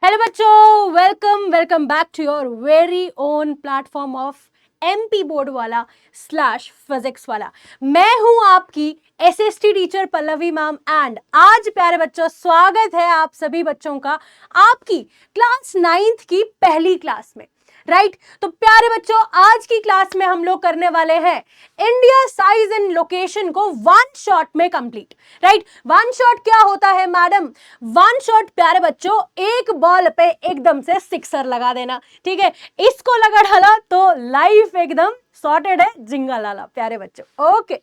Hello बच्चों, welcome welcome back to your very own platform of MP board Wallah slash physics Wallah. मैं हूं आपकी SST teacher Pallavi ma'am and आज प्यारे बच्चों स्वागत है आप सभी बच्चों का आपकी क्लास 9th की पहली क्लास में। राइट तो प्यारे बच्चों आज की क्लास में हम लोग करने वाले हैं इंडिया साइज एंड लोकेशन को वन शॉट में कंप्लीट। राइट वन शॉट क्या होता है मैडम? वन शॉट प्यारे बच्चों एक बॉल पे एकदम से सिक्सर लगा देना। ठीक है, इसको लगा डाला तो लाइफ एकदम सॉर्टेड है, जिंगा लाला प्यारे बच्चों। ओके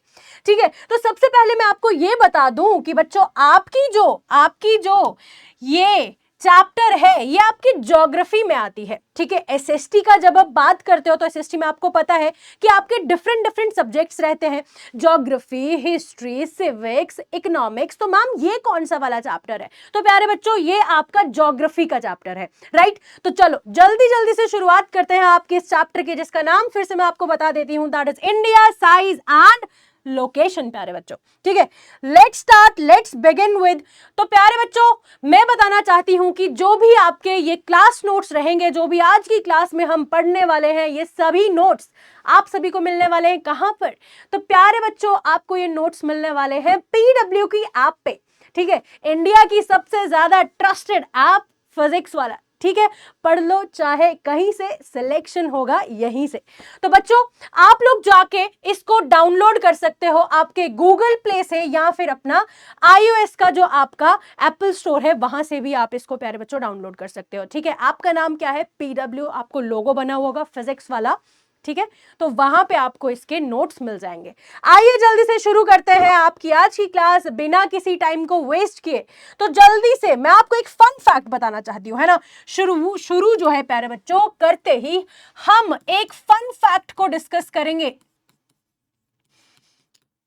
ठीक है, तो सबसे पहले मैं आपको ये बता दूं कि बच्चों आपकी जो ये चैप्टर है ये आपकी ज्योग्राफी में आती है। ठीक है, एसएसटी का जब आप बात करते हो तो एसएसटी में आपको पता है कि आपके डिफरेंट सब्जेक्ट्स रहते हैं, ज्योग्राफी, हिस्ट्री, सिविक्स, इकोनॉमिक्स। तो मैम ये कौन सा वाला चैप्टर है? तो प्यारे बच्चों ये आपका ज्योग्राफी का चैप्टर है। राइट तो चलो जल्दी जल्दी से शुरुआत करते हैं आपके इस चैप्टर की, जिसका नाम फिर से मैं आपको बता देती हूं, that is India size and location. प्यारे बच्चों ठीक है, लेट्स बिगिन विद। तो प्यारे बच्चों मैं बताना चाहती हूं कि जो भी आपके ये क्लास नोट्स रहेंगे, जो भी आज की क्लास में हम पढ़ने वाले हैं, ये सभी नोट्स आप सभी को मिलने वाले हैं कहां पर? तो प्यारे बच्चों आपको ये नोट्स मिलने वाले हैं पीडब्ल्यू की ऐप पे। ठीक है, इंडिया की सबसे ज्यादा ट्रस्टेड ऐप फिजिक्स वाला। ठीक है, पढ़ लो चाहे कहीं से, सिलेक्शन होगा यहीं से। तो बच्चों आप लोग जाके इसको डाउनलोड कर सकते हो, आपके गूगल प्ले से या फिर अपना iOS का जो आपका एप्पल स्टोर है वहां से भी आप इसको प्यारे बच्चों डाउनलोड कर सकते हो। ठीक है, आपका नाम क्या है? पीडब्ल्यू, आपको लोगो बना हुआ होगा फिजिक्स वाला। ठीक है, तो वहां पे आपको इसके नोट्स मिल जाएंगे। आइए जल्दी से शुरू करते हैं आपकी आज की क्लास बिना किसी टाइम को वेस्ट किए। तो जल्दी से मैं आपको एक फन फैक्ट बताना चाहती हूँ, है ना। शुरू जो है प्यारे बच्चों करते ही हम एक फन फैक्ट को डिस्कस करेंगे।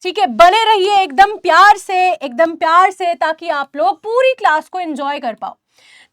ठीक है, बने रहिए एकदम प्यार से ताकि आप लोग पूरी क्लास को एंजॉय कर पाओ।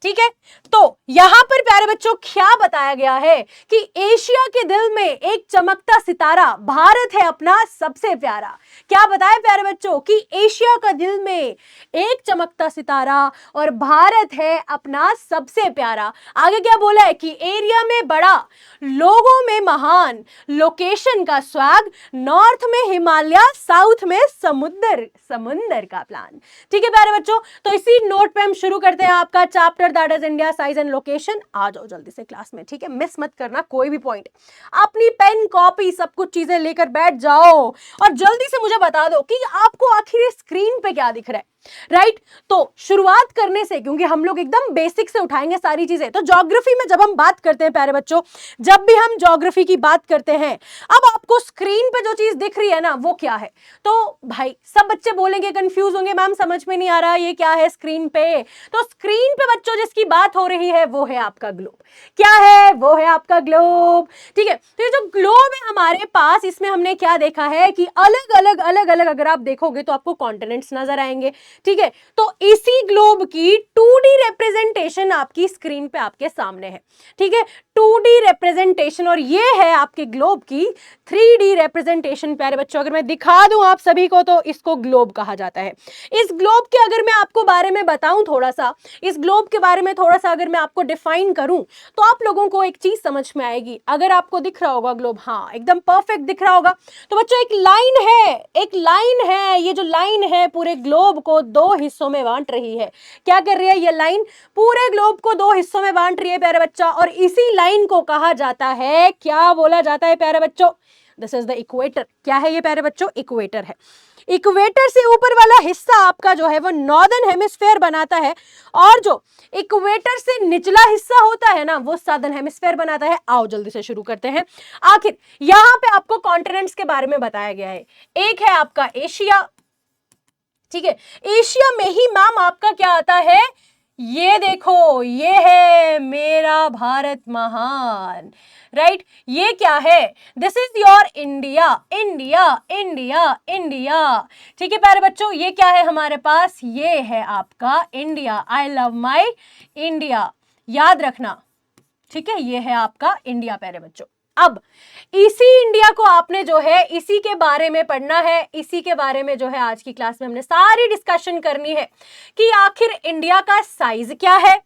ठीक है, तो यहां पर प्यारे बच्चों क्या बताया गया है कि एशिया के दिल में एक चमकता सितारा भारत है अपना सबसे प्यारा। क्या बताया प्यारे बच्चों कि एशिया का दिल में एक चमकता सितारा और भारत है अपना सबसे प्यारा। आगे क्या बोला है कि एरिया में बड़ा, लोगों में महान, लोकेशन का स्वैग, नॉर्थ में हिमालय, साउथ में समुंदर का प्लान। ठीक है प्यारे बच्चों, तो इसी नोट पे हम शुरू करते हैं आपका chapter that is India size and location. आ जाओ जल्दी से क्लास में। ठीक है, मिस मत करना कोई भी पॉइंट। अपनी पेन कॉपी सब कुछ चीजें लेकर बैठ जाओ और जल्दी से मुझे बता दो कि आपको आखिर स्क्रीन पे क्या दिख रहा है। राइट तो शुरुआत करने से, क्योंकि हम लोग एकदम बेसिक से उठाएंगे सारी चीजें, तो ज्योग्राफी में जब हम बात करते हैं प्यारे बच्चों, जब भी हम ज्योग्राफी की बात करते हैं, अब आपको स्क्रीन पे जो चीज दिख रही है ना वो क्या है? तो भाई सब बच्चे बोलेंगे, कंफ्यूज होंगे, मैम समझ में नहीं आ रहा ये क्या है स्क्रीन पे। तो स्क्रीन पे बच्चों जिसकी बात हो रही है वो है आपका ग्लोब। क्या है? वो है आपका ग्लोब। ठीक है, तो ये जो ग्लोब है हमारे पास, इसमें हमने क्या देखा है कि अलग अलग अगर आप देखोगे तो आपको कॉन्टिनेंट्स नजर आएंगे। ठीक है, तो इसी ग्लोब की 2D रिप्रेजेंटेशन आपकी स्क्रीन पे आपके सामने है। ठीक है, 2D रिप्रेजेंटेशन, और ये है आपके ग्लोब की 3D रिप्रेजेंटेशन। प्यारे बच्चों अगर मैं दिखा दूं आप सभी को तो इसको ग्लोब कहा जाता है। इस ग्लोब के अगर मैं आपको बारे में बताऊं थोड़ा सा, इस ग्लोब के बारे में थोड़ा सा अगर मैं आपको डिफाइन करूं तो आप लोगों को एक चीज समझ में आएगी। अगर आपको दिख रहा होगा ग्लोब, हाँ एकदम परफेक्ट दिख रहा होगा, तो बच्चों एक लाइन है, ये जो लाइन है पूरे ग्लोब को दो हिस्सों में बांट रही है। क्या कर रही है ये लाइन? पूरे ग्लोब को दो हिस्सों में बांट रही है प्यारे बच्चा, और इसी लाइन को कहा जाता है, क्या बोला जाता है प्यारे बच्चों? This is the equator. क्या है ये प्यारे बच्चों? इक्वेटर है। इक्वेटर से ऊपर वाला हिस्सा आपका जो है वो नॉर्दर्न हेमिस्फेयर बनाता है, और जो इक्वेटर से निचला हिस्सा होता है ना वो साउदर्न हेमिस्फेयर बनाता है। आओ जल्दी से शुरू करते हैं। आखिर यहां पे आपको कॉन्टिनेंट्स के बारे में बताया गया है। एक है आपका एशिया। ठीक है, एशिया में ही मैम आपका क्या आता है? ये देखो, ये है मेरा भारत महान। राइट ये क्या है? This is your India. ठीक है प्यारे बच्चों, ये क्या है हमारे पास? ये है आपका India. I love my India, याद रखना। ठीक है, ये है आपका इंडिया प्यारे बच्चों। अब इसी इंडिया को आपने जो है इसी के बारे में पढ़ना है, इसी के बारे में जो है आज की क्लास में हमने सारी डिस्कशन करनी है कि आखिर इंडिया का साइज क्या है,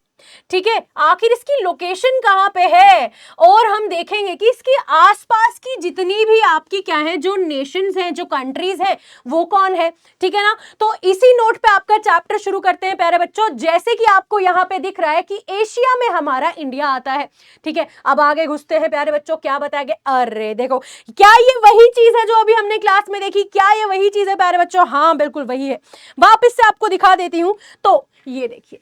ठीक है, आखिर इसकी लोकेशन कहां पे है, और हम देखेंगे कि इसके आसपास की जितनी भी आपकी क्या है, जो नेशंस हैं, जो कंट्रीज हैं, वो कौन है। ठीक है ना, तो इसी नोट पे आपका चैप्टर शुरू करते हैं प्यारे बच्चों। जैसे कि आपको यहां पे दिख रहा है कि एशिया में हमारा इंडिया आता है। ठीक है, अब आगे घुसते हैं प्यारे बच्चों, क्या बताया गया, अरे देखो, क्या ये वही चीज है जो अभी हमने क्लास में देखी, क्या ये वही चीज है प्यारे बच्चों, हाँ बिल्कुल वही है। वापस से आपको दिखा देती हूं, तो ये देखिए,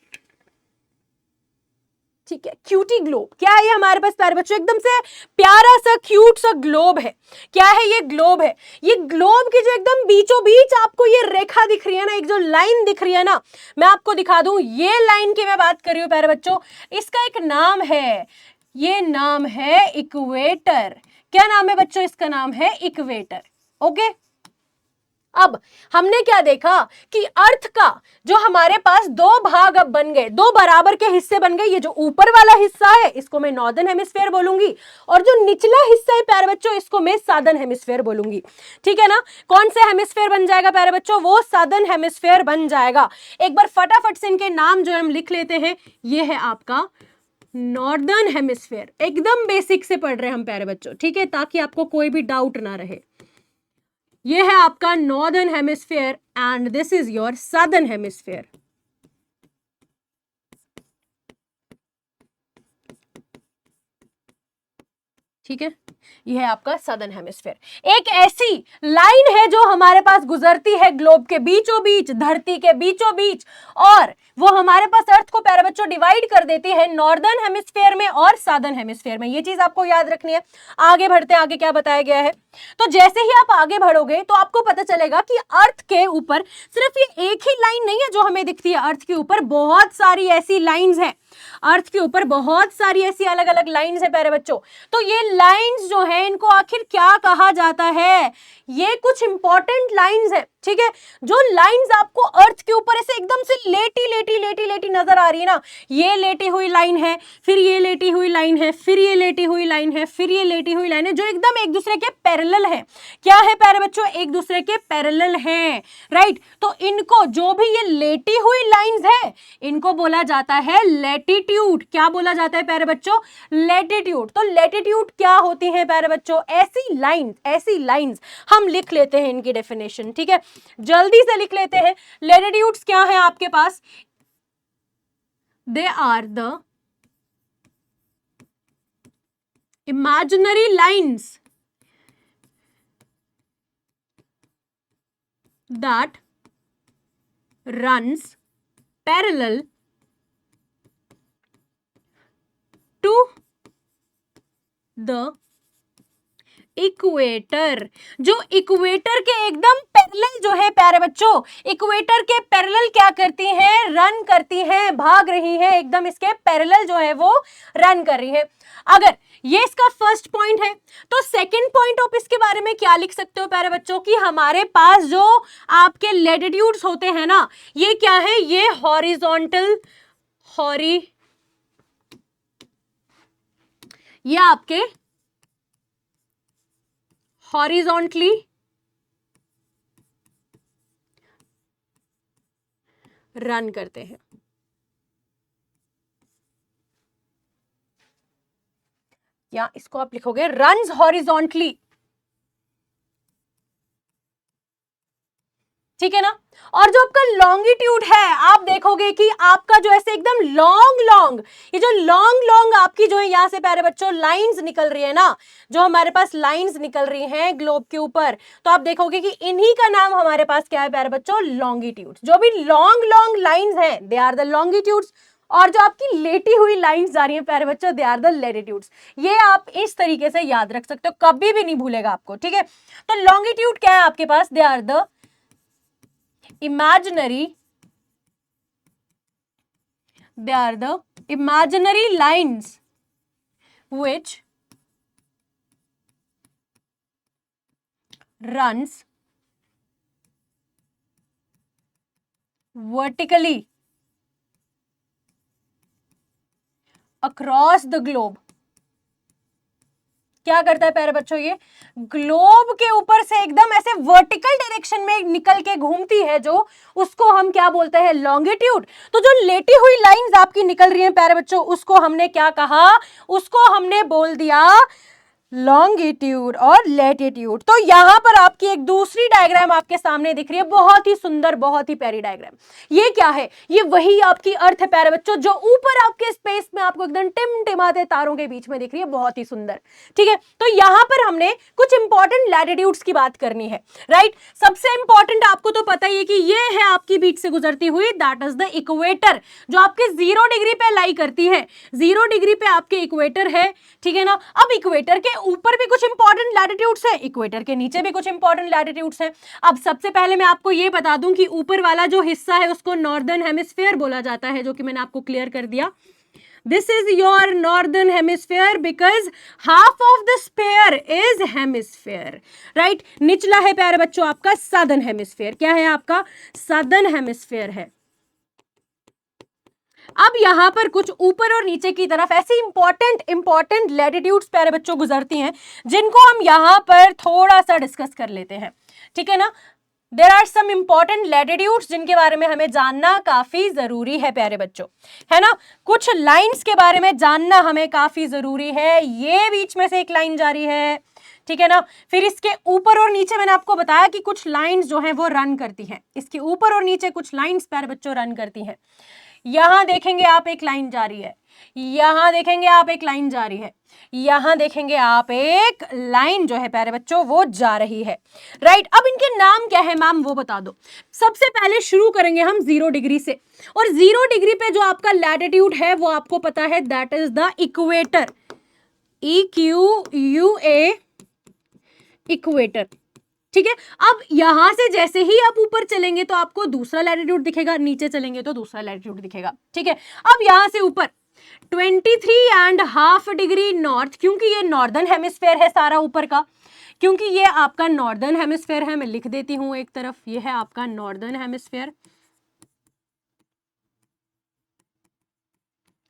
ठीक है, क्यूटी ग्लोब, क्या है ये हमारे पास प्यारे बच्चों, एकदम से प्यारा सा क्यूट सा ग्लोब है। क्या है ये, ग्लोब है। ये ग्लोब की जो एकदम बीचों बीच आपको ये रेखा दिख रही है ना, एक जो लाइन दिख रही है ना, मैं आपको दिखा दूं, ये लाइन की मैं बात कर रही हूं प्यारे बच्चों। इसका एक नाम है, ये नाम है इक्वेटर। क्या नाम है बच्चों, इसका नाम है इक्वेटर। ओके, अब हमने क्या देखा कि अर्थ का जो हमारे पास दो भाग अब बन गए, दो बराबर के हिस्से बन गए। ये जो ऊपर वाला हिस्सा है इसको मैं नॉर्दर्न हेमिस्फीयर बोलूंगी, और जो निचला हिस्सा है प्यारे बच्चों इसको मैं सादर्न हेमिस्फीयर बोलूंगी। ठीक है ना, कौन से हेमिस्फीयर बन जाएगा प्यारे बच्चों, वो सादर्न हेमिस्फीयर बन जाएगा। एक बार फटाफट से इनके नाम जो हम लिख लेते हैं। ये है आपका नॉर्दर्न हेमिस्फीयर, एकदम बेसिक से पढ़ रहे हैं हम प्यारे बच्चों, ठीक है, ताकि आपको कोई भी डाउट ना रहे। ये है आपका northern hemisphere and this is your southern hemisphere. ठीक है, यह है आपका सदर्न हेमिस्फीयर। एक ऐसी लाइन है जो हमारे पास गुजरती है ग्लोब के बीचों बीच, धरती के बीचों बीच, और वो हमारे पास अर्थ को प्यारे बच्चों डिवाइड कर देती है नॉर्दर्न हेमिस्फीयर में और सादर्न हेमिस्फीयर में। ये चीज आपको याद रखनी है। आगे बढ़ते हैं, आगे क्या बताया गया है। तो जैसे ही आप आगे बढ़ोगे तो आपको पता चलेगा कि अर्थ के ऊपर सिर्फ ये एक ही लाइन नहीं है जो हमें दिखती है, अर्थ के ऊपर बहुत सारी ऐसी लाइंस हैं। अर्थ के ऊपर बहुत सारी ऐसी अलग अलग लाइंस है प्यारे बच्चों। तो ये लाइंस जो है इनको आखिर क्या कहा जाता है, ये कुछ इंपॉर्टेंट लाइंस है। ठीक है, जो लाइंस आपको अर्थ के ऊपर ऐसे एकदम से लेटी लेटी लेटी लेटी नजर आ रही है ना, ये लेटी हुई लाइन है, फिर ये लेटी हुई लाइन है, फिर ये लेटी हुई लाइन है, फिर ये लेटी हुई लाइन है, जो एकदम एक दूसरे के पैरेलल है। क्या है प्यारे बच्चों, एक दूसरे के पैरेलल है, राइट। तो इनको, जो भी ये लेटी हुई लाइंस है, इनको बोला जाता है लैटिट्यूड। क्या बोला जाता है प्यारे बच्चों, लैटिट्यूड। तो लैटिट्यूड क्या होती है प्यारे बच्चों, ऐसी लाइंस हम लिख लेते हैं इनकी डेफिनेशन। ठीक है, जल्दी से लिख लेते हैं। लैटिट्यूड्स क्या है आपके पास, they are the imaginary lines that runs parallel to the equator. जो इक्वेटर के एकदम पैरेलल जो है प्यारे बच्चों, इक्वेटर के पैरेलल क्या करती हैं, रन करती हैं, भाग रही हैं, एकदम इसके पैरेलल जो है वो रन कर रही है। अगर ये इसका फर्स्ट पॉइंट है, तो सेकंड पॉइंट ऑफ इसके बारे में क्या लिख सकते हो प्यारे बच्चों, कि हमारे पास जो आपके लैटिट्यूड्स होते हैं ना, ये क्या है, ये हॉरिजॉन्टल, ये आपके हॉरिजॉन्टली रन करते हैं, या इसको आप लिखोगे रन्स हॉरिजॉन्टली। ठीक है ना, और जो आपका लॉन्गिट्यूड है, आप देखोगे कि आपका जो ऐसे एकदम लॉन्ग, ये जो लॉन्ग आपकी जो है यहां से प्यारे बच्चों लाइंस निकल रही है ना, जो हमारे पास लाइंस निकल रही हैं ग्लोब के ऊपर, तो आप देखोगे कि इन्हीं का नाम हमारे पास क्या है प्यारे बच्चों, लॉन्गिट्यूड। जो भी लॉन्ग लाइंस हैं, दे आर द लॉन्गिट्यूड्स, और जो आपकी लेटी हुई लाइंस जा रही हैं प्यारे बच्चों, दे आर द लैटिट्यूड्स। ये आप इस तरीके से याद रख सकते हो, कभी भी नहीं भूलेगा आपको। ठीक है, तो लॉन्गिट्यूड क्या है आपके पास, they are the imaginary lines which runs vertically across the globe। क्या करता है प्यारे बच्चों, ये ग्लोब के ऊपर से एकदम ऐसे वर्टिकल डायरेक्शन में निकल के घूमती है, जो उसको हम क्या बोलते हैं, लॉन्गिट्यूड। तो जो लेटी हुई लाइंस आपकी निकल रही हैं प्यारे बच्चों, उसको हमने क्या कहा, उसको हमने बोल दिया लॉन्गिट्यूड और लैटिट्यूड। तो यहां पर आपकी एक दूसरी डायग्राम आपके सामने दिख रही है, बहुत ही सुंदर, बहुत ही प्यारी डायग्राम। ये क्या है, ये वही आपकी अर्थ है प्यारे बच्चों, जो ऊपर आपके स्पेस में आपको एकदम टिमटिमाते तारों के बीच में दिख रही है, बहुत ही सुंदर। ठीक है, तो यहां पर हमने कुछ इंपॉर्टेंट लैटिट्यूड्स की बात करनी है, राइट। सबसे इंपॉर्टेंट आपको तो पता ही है कि ये है आपकी बीच से गुजरती हुई, दैट इज द इक्वेटर, जो आपके 0 डिग्री पे लाई करती है। 0 डिग्री पे आपके इक्वेटर है, ठीक है ना। अब इक्वेटर के ऊपर भी कुछ इंपॉर्टेंट लैटिट्यूड्स है, इक्वेटर के नीचे भी कुछ इंपॉर्टेंट लैटिट्यूड्स है। अब सबसे पहले मैं आपको ये बता दूं कि ऊपर वाला जो हिस्सा है उसको नॉर्दर्न हेमिस्फीयर बोला जाता है, जो कि मैंने आपको क्लियर कर दिया। This is your northern hemisphere because half of the sphere is hemisphere, right? निचला है प्यारे बच्चों आपका southern hemisphere। क्या है आपका, southern hemisphere है। अब यहां पर कुछ ऊपर और नीचे की तरफ ऐसी इंपॉर्टेंट लैटिट्यूड्स प्यारे बच्चों गुजरती हैं, जिनको हम यहां पर थोड़ा सा डिस्कस कर लेते हैं, ठीक है ना। There are some important latitudes जिनके बारे में हमें जानना काफी जरूरी है प्यारे बच्चों, है ना। कुछ लाइंस के बारे में जानना हमें काफी जरूरी है। ये बीच में से एक लाइन जा रही है, ठीक है ना। फिर इसके ऊपर और नीचे मैंने आपको बताया कि कुछ लाइंस जो हैं वो रन करती हैं, इसके ऊपर और नीचे कुछ लाइंस प्यारे बच्चों रन करती हैं। यहां देखेंगे आप एक लाइन जा रही है, यहां देखेंगे आप एक लाइन जा रही है, यहां देखेंगे आप एक लाइन जो है प्यारे बच्चों वो जा रही है, राइट। अब इनके नाम क्या है मैम, वो बता दो। सबसे पहले शुरू करेंगे हम 0 डिग्री से, और 0 डिग्री पे जो आपका लैटिट्यूड है वो आपको पता है, that is the equator, EQUA, equator, ठीक है। अब यहां से जैसे ही आप ऊपर चलेंगे तो आपको दूसरा लैटिट्यूड दिखेगा, नीचे चलेंगे तो दूसरा लैटिट्यूड दिखेगा, ठीक है। अब यहां से ऊपर 23.5 डिग्री नॉर्थ, क्योंकि ये नॉर्दर्न हेमिस्फेयर है सारा ऊपर का, क्योंकि ये आपका नॉर्दर्न हेमिस्फेयर है, मैं लिख देती हूं एक तरफ, ये है आपका नॉर्दर्न हेमिस्फेयर,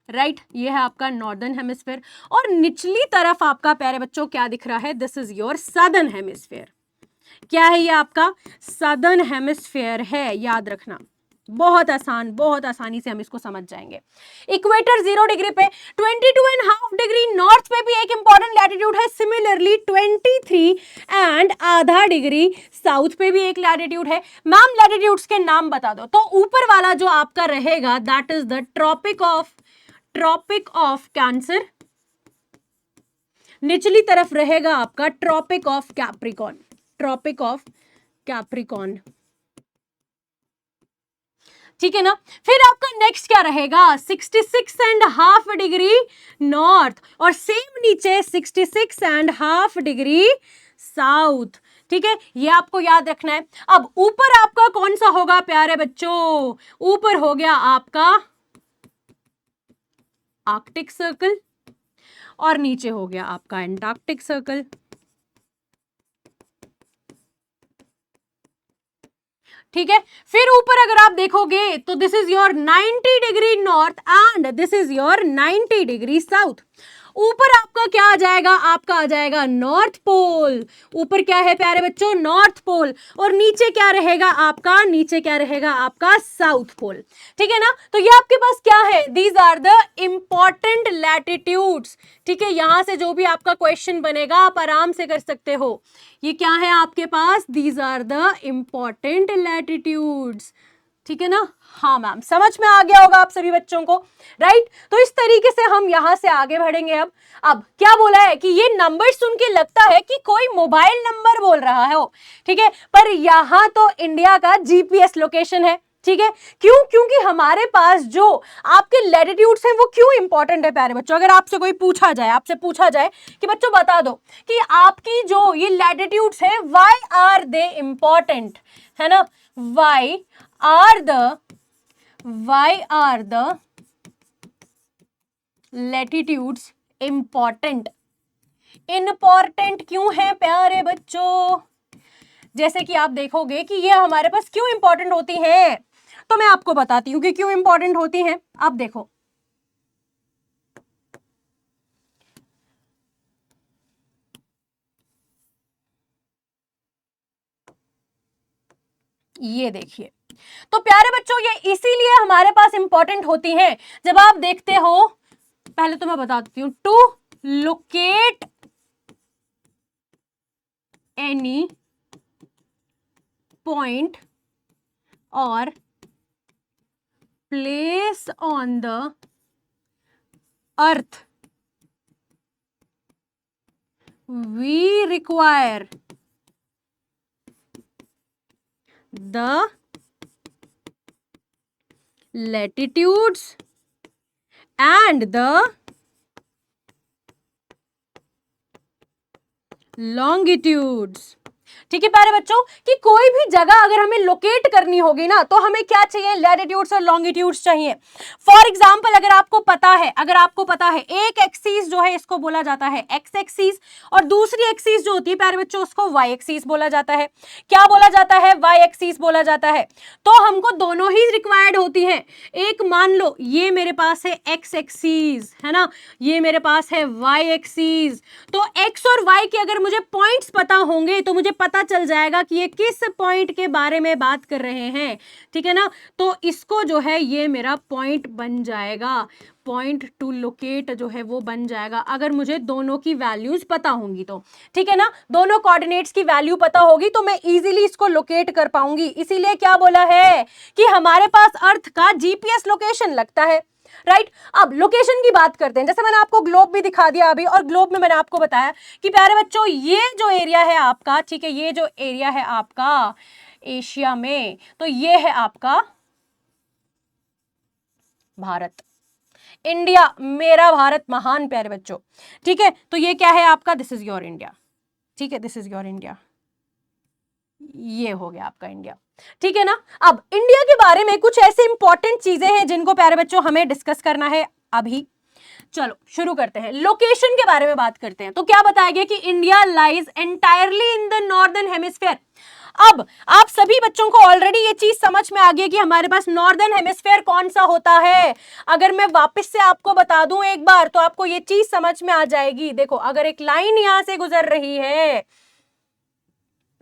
राइट। ये है आपका नॉर्दर्न हेमिस्फेयर, और निचली तरफ आपका प्यारे बच्चों क्या दिख रहा है, this is your southern hemisphere. क्या है ये आपका सदर्न हेमिस्फेयर है, याद रखना, बहुत आसान, बहुत आसानी से हम इसको समझ जाएंगे। इक्वेटर 0 डिग्री पे, 22.5 डिग्री नॉर्थ पे भी एक इंपॉर्टेंट लैटिट्यूड है, सिमिलरली 23 एंड आधा डिग्री साउथ पे भी एक लैटिट्यूड है। मैम लैटिट्यूड्स के नाम बता दो। तो ऊपर वाला जो आपका रहेगा that is the Tropic of Cancer, निचली तरफ रहेगा आपका Tropic of Capricorn, Tropic of Capricorn, ठीक है ना। फिर आपका नेक्स्ट क्या रहेगा, 66.5 डिग्री नॉर्थ, और सेम नीचे 66.5 डिग्री साउथ, ठीक है। ये आपको याद रखना है। अब ऊपर आपका कौन सा होगा प्यारे बच्चों, ऊपर हो गया आपका आर्कटिक सर्कल, और नीचे हो गया आपका एंटार्क्टिक सर्कल, ठीक है। फिर ऊपर अगर आप देखोगे तो this is your 90 degree north and this is your 90 degree south. ऊपर आपका क्या आ जाएगा, आपका आ जाएगा नॉर्थ पोल। ऊपर क्या है प्यारे बच्चों, नॉर्थ पोल, और नीचे क्या रहेगा आपका, नीचे क्या रहेगा आपका साउथ पोल, ठीक है ना। तो ये आपके पास क्या है, these are the important latitudes, ठीक है। यहां से जो भी आपका क्वेश्चन बनेगा आप आराम से कर सकते हो। ये क्या है आपके पास, these are the important latitudes, ठीक है ना। हाँ मैम, समझ में आ गया होगा आप सभी बच्चों को, राइट। तो इस तरीके से हम यहां से आगे बढ़ेंगे। अब क्या बोला है कि ये नंबर सुन के लगता है कि कोई मोबाइल नंबर बोल रहा है वो, ठीक है, पर यहां तो इंडिया का जीपीएस लोकेशन है, ठीक है। क्यों, क्योंकि हमारे पास जो आपके लैटिट्यूड्स हैं वो क्यों इंपॉर्टेंट है प्यारे बच्चों। अगर आपसे कोई पूछा जाए, आपसे पूछा जाए कि बच्चों बता दो कि आपकी जो ये लैटिट्यूड्स है व्हाई आर दे इंपॉर्टेंट, है ना, why are the latitudes important, important क्यों है प्यारे बच्चों। जैसे कि आप देखोगे कि ये हमारे पास क्यों इंपॉर्टेंट होती हैं, तो मैं आपको बताती हूं कि क्यों इंपॉर्टेंट होती हैं। आप देखो, ये देखिए, तो प्यारे बच्चों ये इसीलिए हमारे पास इंपॉर्टेंट होती हैं। जब आप देखते हो, पहले तो मैं बता देती हूं, टू लोकेट एनी पॉइंट और place on the earth we require the latitudes and the longitudes। ठीक है प्यारे बच्चों, कि कोई भी जगह अगर हमें लोकेट करनी होगी ना, तो हमें क्या चाहिए, लैटिट्यूड्स और लॉन्गिट्यूड्स चाहिए। फॉर एग्जांपल अगर आपको पता है एक एक्सिस जो है इसको बोला जाता है एक्स एक्सिस, और दूसरी एक्सिस जो होती है प्यारे बच्चों उसको वाई एक्सिस बोला जाता है। क्या बोला जाता है, वाई एक्सिस बोला जाता है। तो हमको दोनों ही रिक्वायर्ड होती है। एक मान लो ये मेरे पास है एक्स एक्सिस, है ना, ये मेरे पास है वाई एक्सिस। तो एक्स और वाई के अगर मुझे पॉइंट्स पता होंगे तो मुझे पता चल जाएगा कि ये किस पॉइंट के बारे में बात कर रहे हैं, ठीक है ना। तो इसको जो है ये मेरा पॉइंट बन जाएगा, पॉइंट टू लोकेट जो है वो बन जाएगा, अगर मुझे दोनों की वैल्यूज पता होंगी तो, ठीक है ना। दोनों कोऑर्डिनेट्स की वैल्यू पता होगी तो मैं इजीली इसको लोकेट कर पाऊंगी। इसीलिए क्या बोला है कि हमारे पास अर्थ का जीपीएस लोकेशन लगता है, राइट। अब लोकेशन की बात करते हैं। जैसे मैंने आपको ग्लोब भी दिखा दिया अभी, और ग्लोब में मैंने आपको बताया कि प्यारे बच्चों ये जो एरिया है आपका, ठीक है, ये जो एरिया है आपका एशिया में, तो ये है आपका भारत, इंडिया, मेरा भारत महान प्यारे बच्चों, ठीक है। तो ये क्या है आपका, दिस इज योर इंडिया, ठीक है, दिस इज योर इंडिया, ये हो गया आपका इंडिया, ठीक है ना। अब इंडिया के बारे में कुछ ऐसे इंपॉर्टेंट चीजें हैं जिनको प्यारे बच्चों हमें डिस्कस करना है अभी। चलो शुरू करते हैं, लोकेशन के बारे में बात करते हैं। तो क्या बताया गया कि India lies entirely in the northern hemisphere. अब आप सभी बच्चों को ऑलरेडी ये चीज समझ में आ गई कि हमारे पास नॉर्दर्न हेमिस्फीयर कौन सा होता है। अगर मैं वापस से आपको बता दूं एक बार तो आपको ये चीज समझ में आ जाएगी। देखो अगर एक लाइन यहां से गुजर रही है,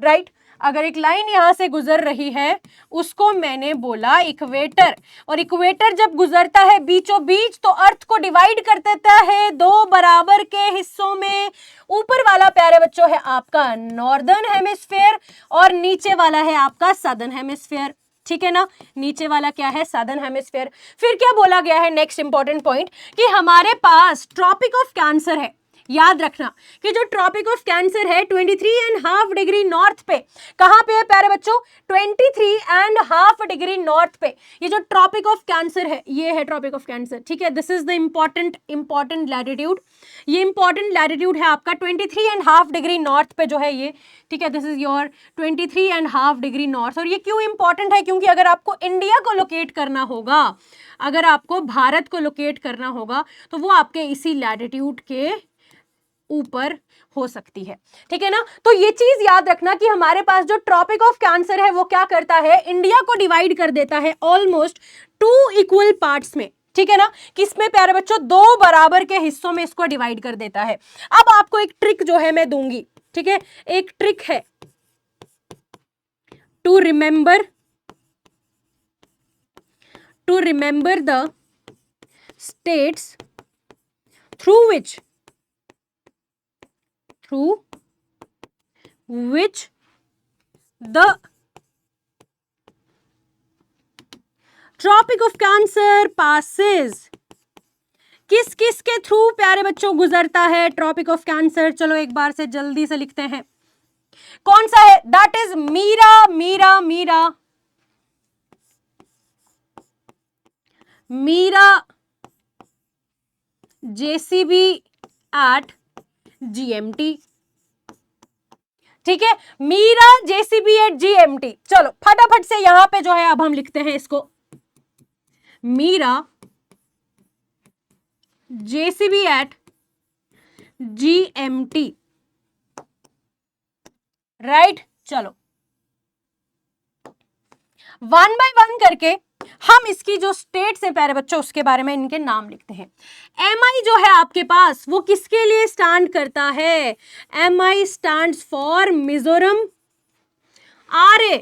राइट, अगर एक लाइन यहां से गुजर रही है उसको मैंने बोला इक्वेटर, और इक्वेटर जब गुजरता है बीचों बीच तो अर्थ को डिवाइड कर देता है दो बराबर के हिस्सों में। ऊपर वाला प्यारे बच्चों है आपका नॉर्दर्न हेमिस्फीयर और नीचे वाला है आपका सदर्न हेमिस्फीयर, ठीक है ना। नीचे वाला क्या है, सदर्न हेमिस्फीयर। फिर क्या बोला गया है, नेक्स्ट इंपॉर्टेंट पॉइंट, कि हमारे पास ट्रॉपिक ऑफ कैंसर है। याद रखना कि जो ट्रॉपिक ऑफ कैंसर है 23.5 डिग्री नॉर्थ पे, कहां पे है प्यारे बच्चों, 23.5 डिग्री नॉर्थ पे ये जो ट्रॉपिक ऑफ कैंसर है, ये है ट्रॉपिक ऑफ कैंसर, ठीक है। This is the important latitude, ये इंपॉर्टेंट लैटिट्यूड है आपका 23.5 डिग्री नॉर्थ पे जो है ये, ठीक है। This is your 23.5 degree north. और ये क्यों इंपॉर्टेंट है, क्योंकि अगर आपको इंडिया को लोकेट करना होगा, अगर आपको भारत को लोकेट करना होगा तो वो आपके इसी लैटिट्यूड के ऊपर हो सकती है, ठीक है ना। तो ये चीज याद रखना कि हमारे पास जो ट्रॉपिक ऑफ कैंसर है वो क्या करता है, इंडिया को डिवाइड कर देता है ऑलमोस्ट 2 इक्वल पार्ट्स में, ठीक है ना। किसमें प्यारे बच्चों, 2 बराबर के हिस्सों में इसको डिवाइड कर देता है। अब आपको एक ट्रिक जो है मैं दूंगी, ठीक है, एक ट्रिक है to remember the states through which the tropic of cancer passes। किस किस के थ्रू प्यारे बच्चों गुजरता है ट्रॉपिक ऑफ कैंसर, चलो एक बार से जल्दी से लिखते हैं। कौन सा है, that is Mira JCB at GMT, ठीक है, मीरा जेसीबी एट जीएमटी। चलो फटाफट से यहां पे जो है अब हम लिखते हैं इसको, Mira JCB at GMT, right. चलो 1 बाय 1 करके हम इसकी जो स्टेट्स हैं प्यारे बच्चों उसके बारे में इनके नाम लिखते हैं। MI जो है आपके पास वो किसके लिए स्टैंड करता है, MI stands for Mizoram, RA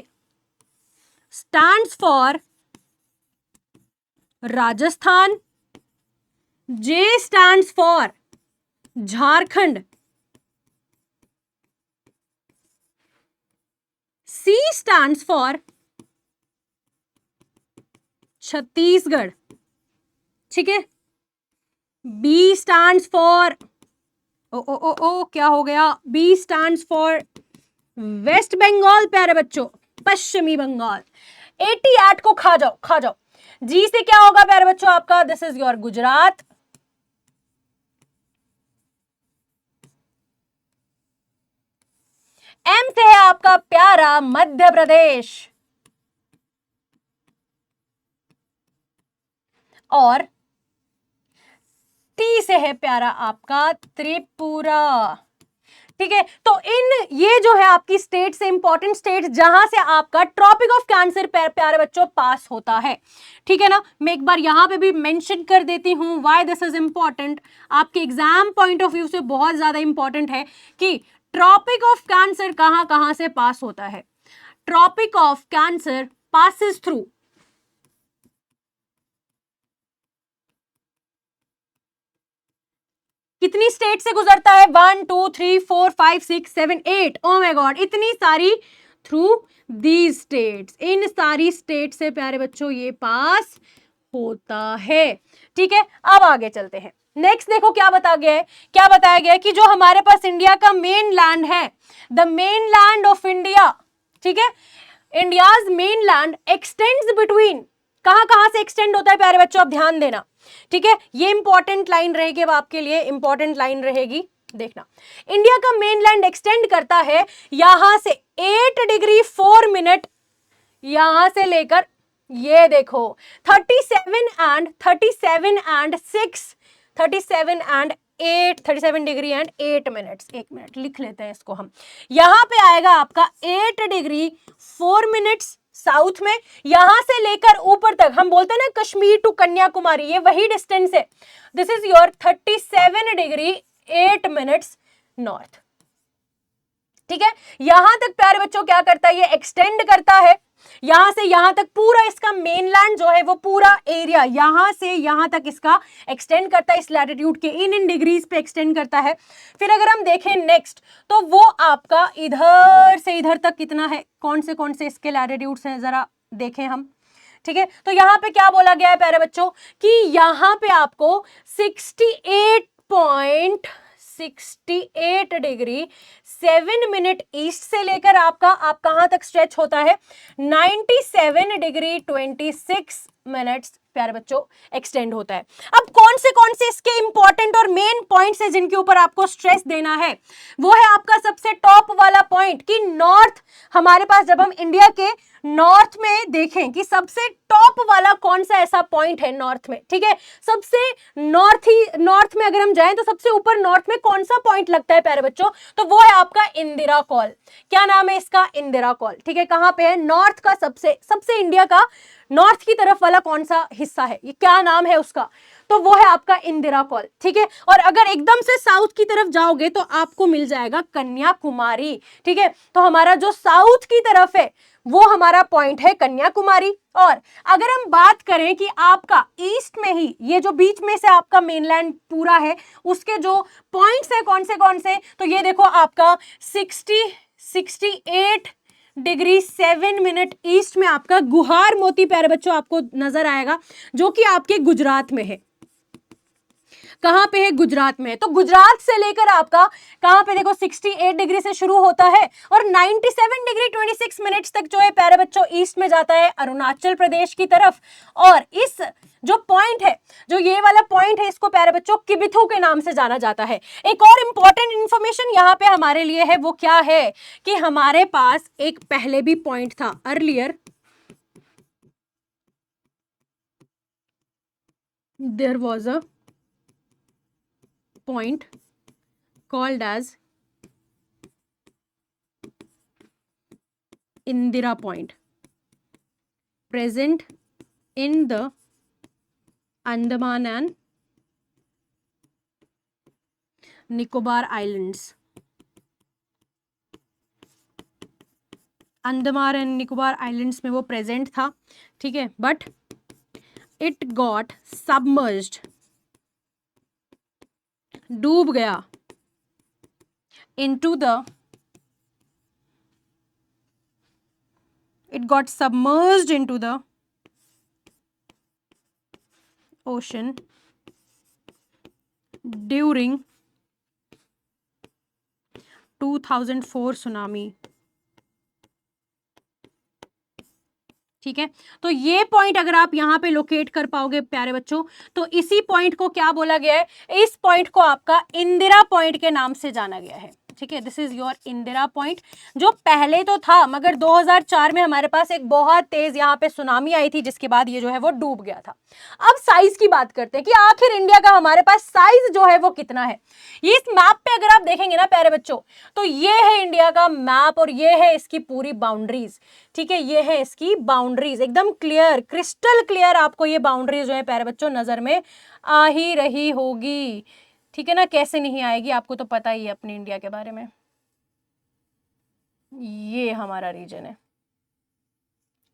stands for Rajasthan, J stands for Jharkhand, C stands for Chhattisgarh, ठीक है, B stands for ओ क्या हो गया, B stands for West Bengal प्यारे बच्चों, पश्चिमी बंगाल। 88 को खा जाओ खा जाओ। जी से क्या होगा प्यारे बच्चों आपका, this is your Gujarat. M से है आपका प्यारा मध्य प्रदेश, और टी से है प्यारा आपका त्रिपुरा, ठीक है। तो इन ये जो है आपकी स्टेट से इंपॉर्टेंट स्टेट जहां से आपका ट्रॉपिक ऑफ कैंसर प्यारे बच्चों पास होता है, ठीक है ना। मैं एक बार यहां पे भी मेंशन कर देती हूं व्हाई दिस इज इंपॉर्टेंट, आपके एग्जाम पॉइंट ऑफ व्यू से बहुत ज्यादा इंपॉर्टेंट है कि ट्रॉपिक ऑफ कैंसर कहां कहां से पास होता है। Tropic of Cancer passes through कितनी स्टेट से गुजरता है, 1 2 3 4 5 6 7 8, ओ माय गॉड, इतनी सारी, थ्रू दीज स्टेट्स, इन सारी स्टेट से प्यारे बच्चों ये पास होता है, ठीक है। अब आगे चलते हैं, नेक्स्ट देखो क्या बता गया है, क्या बताया गया है कि जो हमारे पास इंडिया का मेन लैंड है, the main land of India, ठीक है, India's main land x tends between, कहां कहां से एक्सटेंड होता है प्यारे बच्चों, आप ध्यान देना, ठीक है। ये इंपॉर्टेंट लाइन रहेगी, अब आपके लिए इंपॉर्टेंट लाइन रहेगी, देखना। इंडिया का मेनलैंड एक्सटेंड करता है यहां से 8 डिग्री 4 मिनट, यहां से लेकर ये देखो 37 डिग्री एंड 8 मिनट्स, 1 मिनट लिख लेते हैं इसको हम, यहां पे आएगा आपका 8 डिग्री 4 मिनट्स साउथ में, यहां से लेकर ऊपर तक हम बोलते हैं ना कश्मीर टू कन्याकुमारी, ये वही डिस्टेंस है, this is your 37 degree 8 minutes north, ठीक है। यहां तक प्यारे बच्चों क्या करता है, ये एक्सटेंड करता है, यहां से यहां तक पूरा इसका मेनलैंड जो है वो पूरा एरिया यहां से यहां तक इसका एक्सटेंड करता है, इस लैटिट्यूड के इन डिग्रीज पे एक्सटेंड करता है। फिर अगर हम देखें नेक्स्ट, तो वो आपका इधर से इधर तक कितना है, कौन से इसके लैटिट्यूड्स हैं जरा देखें हम, ठीक है। तो यहां पे क्या बोला गया है प्यारे बच्चों कि यहां पे आपको 68 डिग्री 7 मिनट ईस्ट से लेकर आपका आप कहां तक स्ट्रेच होता है, 97 डिग्री 26 मिनट्स प्यारे बच्चों एक्सटेंड होता है। अब कौन से इसके इंपॉर्टेंट और मेन पॉइंट्स है जिनके ऊपर आपको स्ट्रेस देना है, वो है आपका सबसे टॉप वाला पॉइंट कि नॉर्थ, हमारे पास जब हम इंडिया के नॉर्थ में देखें कि सबसे टॉप वाला कौन सा ऐसा पॉइंट है नॉर्थ में, ठीक है, सबसे नॉर्थ में अगर हम जाएं तो सबसे ऊपर नॉर्थ में कौन सा पॉइंट लगता है प्यारे बच्चों, तो वो है आपका इंदिरा कॉल। क्या नाम है इसका, इंदिरा कॉल, ठीक है। कहां पे है, नॉर्थ का सबसे इंडिया का नॉर्थ की तरफ वाला कौन सा हिस्सा है, ये क्या नाम है उसका, तो वो है आपका इंदिरा कॉल, ठीक है। और अगर एकदम से साउथ की तरफ जाओगे तो आपको मिल जाएगा कन्याकुमारी, ठीक है। तो हमारा जो साउथ की तरफ है वो हमारा पॉइंट है कन्याकुमारी। और अगर हम बात करें कि आपका ईस्ट में ही ये जो बीच में से आपका मेनलैंड पूरा है उसके जो पॉइंट्स है कौन से, तो ये देखो आपका 68 डिग्री 7 मिनट ईस्ट में आपका गुहार मोती प्यारे बच्चों आपको नजर आएगा, जो कि आपके गुजरात में है। कहां पे है, गुजरात में है। तो गुजरात से लेकर आपका कहां पे देखो 68 डिग्री से शुरू होता है और 97 डिग्री 26 मिनट्स तक जो है प्यारे बच्चों ईस्ट में जाता है अरुणाचल प्रदेश की तरफ। और इस जो पॉइंट है, जो ये वाला पॉइंट है, इसको प्यारे बच्चों किबिथू के नाम से जाना जाता है। एक और इंपॉर्टेंट इंफॉर्मेशन यहां पे हमारे लिए है, वो क्या है कि हमारे पास एक पहले भी पॉइंट था, earlier there was a point called as Indira Point, present in the Andaman and Nicobar Islands. Andaman and Nicobar islands में वो प्रेजेंट था, ठीक है, बट इट गॉट सबमर्ज्ड, डूब गया into the, it got submerged into the ocean during 2004 tsunami. ठीक है, तो ये पॉइंट अगर आप यहां पे लोकेट कर पाओगे प्यारे बच्चों, तो इसी पॉइंट को क्या बोला गया है, इस पॉइंट को आपका इंदिरा पॉइंट के नाम से जाना गया है। ठीक है, this is your Indira point, जो पहले तो था मगर 2004 में हमारे पास एक बहुत तेज यहाँ पे सुनामी आई थी, जिसके बाद ये जो है वो डूब गया था। अब साइज की बात करते हैं कि आखिर इंडिया का हमारे पास साइज जो है वो कितना है। ये इस मैप पे अगर आप देखेंगे ना प्यारे बच्चों, तो ये है इंडिया का मैप और ये है इसकी पूरी बाउंड्रीज। ठीक है, ये है इसकी बाउंड्रीज, एकदम क्लियर, क्रिस्टल क्लियर आपको ये बाउंड्रीज जो है प्यारे बच्चों नजर में आ ही रही होगी। ठीक है ना, कैसे नहीं आएगी, आपको तो पता ही है अपने इंडिया के बारे में। ये हमारा रीजन है,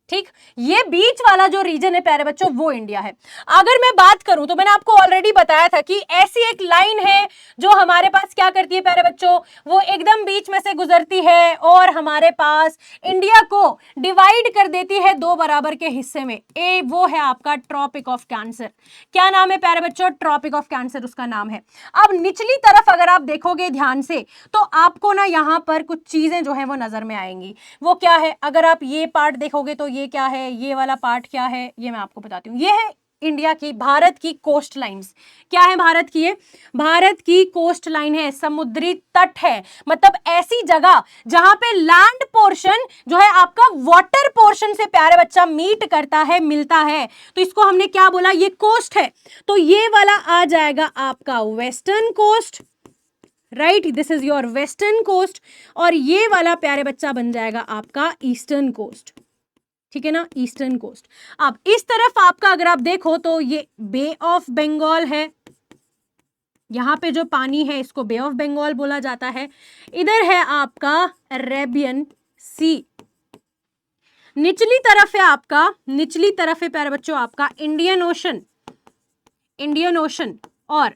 ठीक, ये बीच वाला जो रीजन है प्यारे बच्चों वो इंडिया है। अगर मैं बात करूं तो मैंने आपको ऑलरेडी बताया था कि ऐसी एक लाइन है जो हमारे पास क्या करती है प्यारे बच्चों, वो एकदम बीच में से गुजरती है और हमारे पास इंडिया को डिवाइड कर देती है दो बराबर के हिस्से में। ए वो है आपका ट्रॉपिक ऑफ कैंसर। क्या नाम है प्यारे बच्चों, ट्रॉपिक ऑफ कैंसर उसका नाम है। अब निचली तरफ अगर आप देखोगे ध्यान से तो आपको ना यहाँ पर कुछ चीजें जो है वो नजर में आएंगी। वो क्या है, अगर आप ये पार्ट देखोगे तो ये क्या है, ये वाला पार्ट क्या है, ये मैं आपको बताती हूँ। ये है इंडिया की, भारत की कोस्ट लाइंस। क्या है भारत की, ये भारत की कोस्ट लाइन है, समुद्री तट है, मतलब ऐसी जगह जहां पे लैंड पोर्शन जो है आपका वाटर पोर्शन से प्यारे बच्चा मीट करता है, मिलता है, तो इसको हमने क्या बोला, ये कोस्ट है। तो ये वाला आ जाएगा आपका western coast, right, this is your western coast, और ये वाला प्यारे बच्चा बन जाएगा आपका ईस्टर्न कोस्ट। ठीक है ना, ईस्टर्न कोस्ट। अब इस तरफ आपका अगर आप देखो तो ये बे ऑफ बंगाल है, यहां पे जो पानी है इसको बे ऑफ बंगाल बोला जाता है। इधर है आपका अरेबियन सी, निचली तरफ है आपका, निचली तरफ है प्यारे बच्चों आपका इंडियन ओशन, इंडियन ओशन। और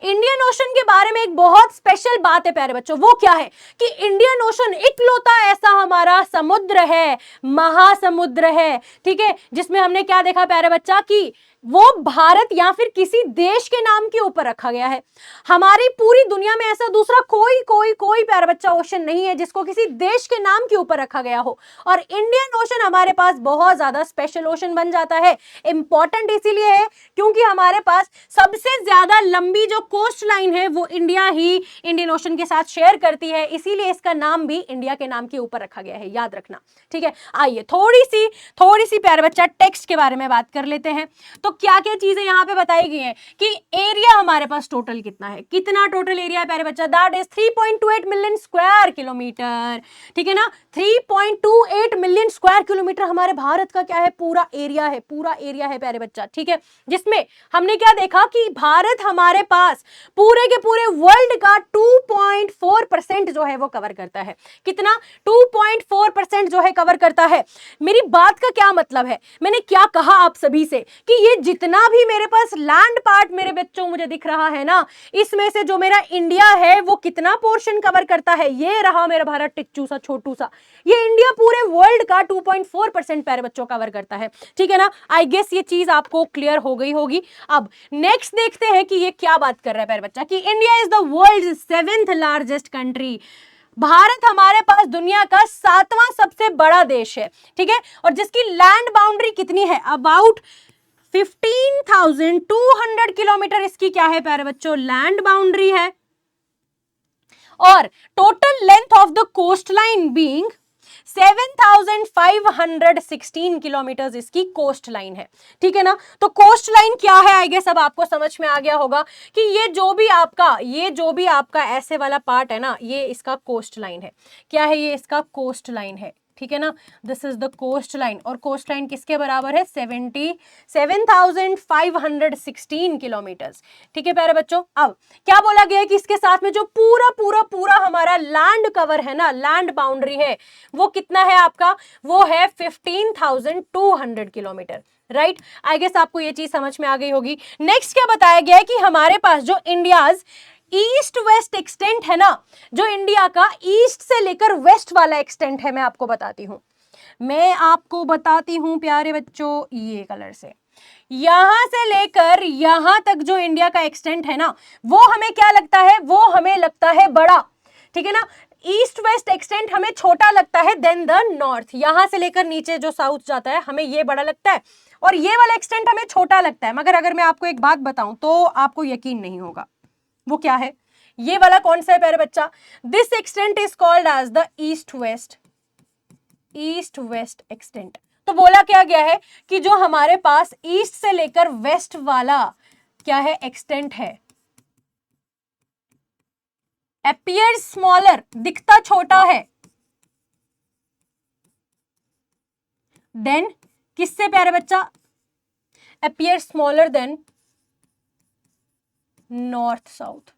इंडियन ओशन के बारे में एक बहुत स्पेशल बात है प्यारे बच्चों, वो क्या है कि इंडियन ओशन इकलौता ऐसा हमारा समुद्र है, महासमुद्र है, ठीक है, जिसमें हमने क्या देखा प्यारे बच्चा कि वो भारत या फिर किसी देश के नाम के ऊपर रखा गया है। हमारी पूरी दुनिया में ऐसा दूसरा कोई कोई कोई प्यारे बच्चा ओशन नहीं है जिसको किसी देश के नाम के ऊपर रखा गया हो, और इंडियन ओशन हमारे पास बहुत ज्यादा स्पेशल ओशन बन जाता है। इंपॉर्टेंट इसीलिए है क्योंकि हमारे पास सबसे ज्यादा लंबी जो कोस्ट लाइन है वो इंडिया ही इंडियन ओशन के साथ शेयर करती है, इसीलिए इसका नाम भी इंडिया के नाम के ऊपर रखा गया है, याद रखना। ठीक है, आइए थोड़ी सी प्यारे बच्चा टेक्स्ट के बारे में बात कर लेते हैं। तो क्या क्या चीजें यहाँ पे बताई गई हैं कि एरिया हमारे पास टोटल कितना है, कितना टोटल एरिया है प्यारे बच्चा, that is 3.28 million square kilometre. ठीक है ना, 3.28 मिलियन स्क्वायर किलोमीटर हमारे भारत का क्या है, पूरा एरिया है, पूरा एरिया है प्यारे बच्चा। ठीक है, जिसमें हमने क्या देखा कि भारत हमारे पास पूरे के पूरे वर्ल्ड का 2.4% जो है वो कवर करता है। कितना, 2.4% जो है कवर करता है। मेरी बात का क्या मतलब है, मैंने क्या कहा आप सभी से कि ये जितना भी मेरे पास लैंड पार्ट मेरे बच्चों मुझे दिख रहा है ना, इसमें से जो मेरा इंडिया है वो कितना पोर्शन कवर करता है, ये रहा मेरा भारत टिच्चू सा छोटू सा, ये इंडिया पूरे वर्ल्ड का 2.4% प्यारे बच्चों कवर करता है। ठीक है ना, आई गेस ये चीज आपको क्लियर हो गई होगी। अब नेक्स्ट देखते हैं कि ये क्या बात कर रहा है प्यारे बच्चा कि India is the world 7th largest country. Bharat हमारे पास दुनिया का 7वां सबसे बड़ा देश है। ठीक है, और जिसकी लैंड बाउंड्री कितनी है, अबाउट 15,200 किलोमीटर इसकी क्या है प्यारे बच्चों, लैंड बाउंड्री है। और total length of the coast line being 7,516 kilometre इसकी कोस्ट लाइन है। ठीक है ना, तो कोस्ट लाइन क्या है, आई गेस अब आपको समझ में आ गया होगा कि ये जो भी आपका ऐसे वाला पार्ट है ना, ये इसका कोस्ट लाइन है। क्या है, ये इसका कोस्ट लाइन है। ठीक है ना, this is the coast line, और कोस्ट लाइन किसके बराबर है, 77,516 किलोमीटर्स। ठीक है प्यारे बच्चों, अब क्या बोला गया है कि इसके साथ में जो पूरा पूरा पूरा हमारा लैंड कवर है ना, लैंड बाउंड्री है, वो कितना है आपका, वो है 15,200 किलोमीटर। राइट, आई गेस आपको ये चीज समझ में आ गई होगी। नेक्स्ट क्या बताया गया है कि हमारे पास जो इंडियाज ईस्ट वेस्ट एक्सटेंट है ना, जो इंडिया का ईस्ट से लेकर वेस्ट वाला एक्सटेंट है, मैं आपको बताती हूं प्यारे बच्चों, ये कलर से यहां से लेकर यहां तक जो इंडिया का एक्सटेंट है ना, वो हमें क्या लगता है, वो हमें लगता है बड़ा। ठीक है ना, ईस्ट वेस्ट एक्सटेंट हमें छोटा लगता है देन द नॉर्थ, यहां से लेकर नीचे जो साउथ जाता है हमें ये बड़ा लगता है, और ये वाला एक्सटेंट हमें छोटा लगता है। मगर अगर मैं आपको एक बात बताऊं तो आपको यकीन नहीं होगा, वो क्या है, ये वाला कौन सा है प्यारे बच्चा, this extent is called as the east west extent. तो बोला क्या गया है कि जो हमारे पास ईस्ट से लेकर वेस्ट वाला क्या है एक्सटेंट है, appears स्मॉलर, दिखता छोटा है, देन किससे प्यारे बच्चा, appears smaller than north south.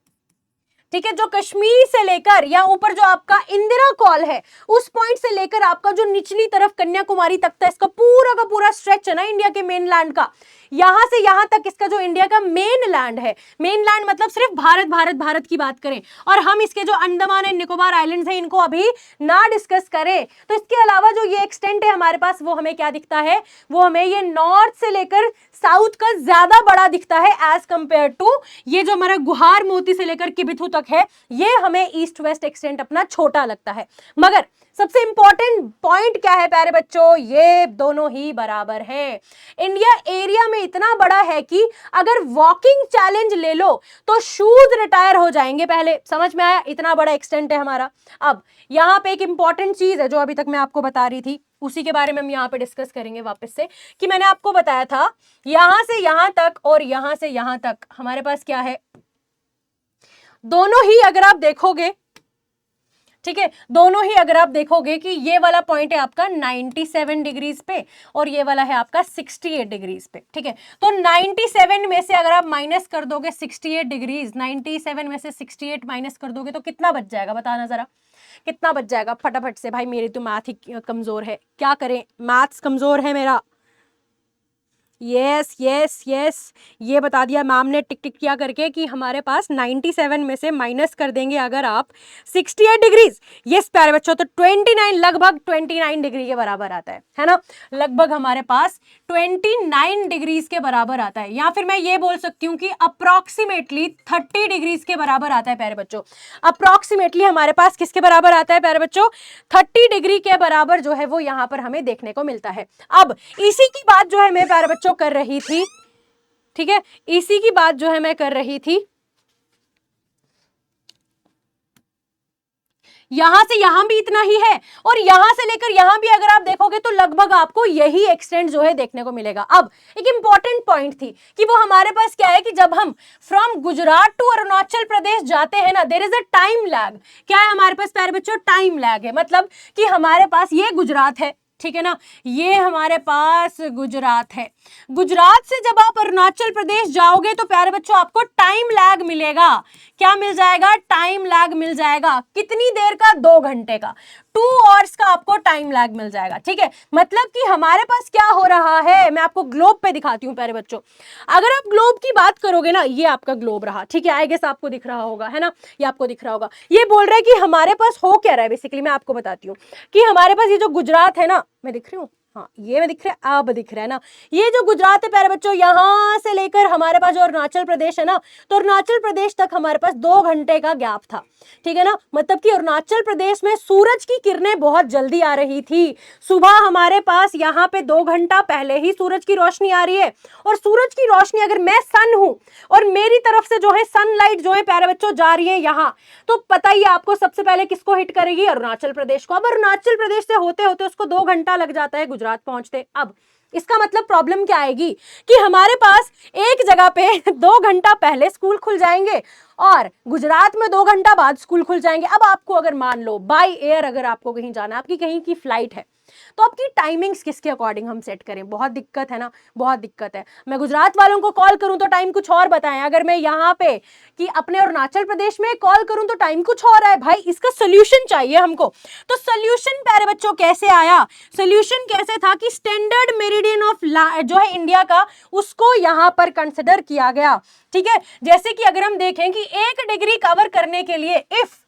ठीक है, जो कश्मीर से लेकर या ऊपर जो आपका इंदिरा कॉल है, उस पॉइंट से लेकर आपका जो निचली तरफ कन्याकुमारी तक था, इसका पूरा का पूरा स्ट्रेच है ना इंडिया के मेन लैंड का, यहां से यहां तक इसका जो इंडिया का मेन लैंड है, मेन लैंड मतलब सिर्फ भारत भारत भारत की बात करें, और हम इसके जो अंडमान एंड निकोबार आइलैंड्स हैं इनको अभी ना डिस्कस करें, तो इसके अलावा जो ये एक्सटेंट है हमारे पास, वो हमें क्या दिखता है, वो हमें ये नॉर्थ से लेकर साउथ का ज्यादा बड़ा दिखता है एज कंपेयर टू ये जो हमारा गुहार मोती से लेकर किबिथु तक है, ये हमें ईस्ट वेस्ट एक्सटेंट अपना छोटा लगता है। मगर सबसे इंपॉर्टेंट पॉइंट क्या है प्यारे बच्चों, ये दोनों ही बराबर है। इंडिया एरिया में इतना बड़ा है कि अगर वॉकिंग चैलेंज ले लो तो शूज रिटायर हो जाएंगे पहले, समझ में आया, इतना बड़ा एक्सटेंट है हमारा। अब यहां पे एक इंपॉर्टेंट चीज है जो अभी तक मैं आपको बता रही थी, उसी के बारे में हम यहाँ पे डिस्कस करेंगे वापस से, कि मैंने आपको बताया था यहां से यहां तक और यहां से यहां तक हमारे पास क्या है, दोनों ही अगर आप देखोगे, ठीक है, दोनों ही अगर आप देखोगे कि ये वाला पॉइंट है आपका 97 डिग्रीज पे और ये वाला है आपका 68 डिग्रीज पे। ठीक है, तो 97 में से अगर आप माइनस कर दोगे 68 डिग्रीज, 97 में से 68 माइनस कर दोगे तो कितना बच जाएगा, बताना जरा कितना बच जाएगा फटाफट से। भाई मेरी तो मैथ ही कमजोर है, क्या करें, मैथ्स कमजोर है मेरा। यस यस यस, ये बता दिया मैम ने टिक टिक किया करके कि हमारे पास 97 में से माइनस कर देंगे अगर आप 68 डिग्रीज, यस प्यारे बच्चों, तो 29 लगभग 29 डिग्री के बराबर आता है ना, लगभग हमारे पास 29 डिग्रीज के बराबर आता है, या फिर मैं ये बोल सकती हूँ कि अप्रॉक्सीमेटली 30 डिग्रीज के बराबर आता है प्यारे बच्चों। अप्रॉक्सीमेटली हमारे पास किसके बराबर आता है प्यारे बच्चों, 30 डिग्री के बराबर जो है वो यहाँ पर हमें देखने को मिलता है। अब इसी की बात जो है मैं प्यारे बच्चों कर रही थी, ठीक है, इसी की बात जो है मैं कर रही थी, यहां से यहां भी इतना ही है और यहां से लेकर यहां भी अगर आप देखोगे तो लगभग आपको यही एक्सटेंट जो है देखने को मिलेगा। अब एक इंपॉर्टेंट पॉइंट थी कि वो हमारे पास क्या है कि जब हम फ्रॉम गुजरात टू अरुणाचल प्रदेश जाते हैं ना, there is a time lag. क्या है हमारे पास प्यारे बच्चों, टाइम लैग है, मतलब कि हमारे पास ये गुजरात है, ठीक है ना, ये हमारे पास गुजरात है, गुजरात से जब आप अरुणाचल प्रदेश जाओगे तो प्यारे बच्चों आपको टाइम लैग मिलेगा। क्या मिल जाएगा, टाइम लैग मिल जाएगा, कितनी देर का, 2 घंटे का, 2 आवर्स का आपको टाइम लैग मिल जाएगा। ठीक है, मतलब कि हमारे पास क्या हो रहा है, मैं आपको ग्लोब पे दिखाती हूँ प्यारे बच्चों। अगर आप ग्लोब की बात करोगे ना, ये आपका ग्लोब रहा, ठीक है, आई गेस आपको दिख रहा होगा, है ना, ये आपको दिख रहा होगा। ये बोल रहा है कि हमारे पास हो क्या रहा है, बेसिकली मैं आपको बताती हूँ कि हमारे पास ये जो गुजरात है ना, मैं दिख रही हूँ, हाँ ये मैं दिख रहा है, अब दिख रहा है ना, ये जो गुजरात है प्यारे बच्चों, यहां से लेकर हमारे पास जो अरुणाचल प्रदेश है ना, तो अरुणाचल प्रदेश तक हमारे पास 2 घंटे का गैप था। ठीक है ना, मतलब कि अरुणाचल प्रदेश में सूरज की किरणें बहुत जल्दी आ रही थी। सुबह हमारे पास यहाँ पे 2 घंटा पहले ही सूरज की रोशनी आ रही है, और सूरज की रोशनी, अगर मैं सन हूं और मेरी तरफ से जो है सनलाइट जो है प्यारे बच्चों जा रही है यहाँ, तो पता ही आपको सबसे पहले किसको हिट करेगी, अरुणाचल प्रदेश को। अब अरुणाचल प्रदेश से होते होते उसको 2 घंटा लग जाता है गुजरात पहुंचते। अब इसका मतलब प्रॉब्लम क्या आएगी कि हमारे पास एक जगह पे 2 घंटा पहले स्कूल खुल जाएंगे और गुजरात में 2 घंटा बाद स्कूल खुल जाएंगे। अब आपको अगर मान लो बाय एयर अगर आपको कहीं जाना है, आपकी कहीं की फ्लाइट है, तो आपकी टाइमिंग्स किसके अकॉर्डिंग हम सेट करें? बहुत दिक्कत है ना, बहुत दिक्कत है। मैं गुजरात वालों को कॉल करूं तो टाइम कुछ और बताएं, अगर मैं यहाँ पे कि अपने अरुणाचल प्रदेश में कॉल करूं तो टाइम कुछ और है। भाई इसका सोल्यूशन चाहिए हमको। तो सोल्यूशन प्यारे बच्चों कैसे आया? सोल्यूशन कैसे था कि स्टैंडर्ड मेरिडियन ऑफ जो है इंडिया का, उसको यहां पर कंसिडर किया गया। ठीक है, जैसे कि अगर हम देखें कि 1 डिग्री कवर करने के लिए इफ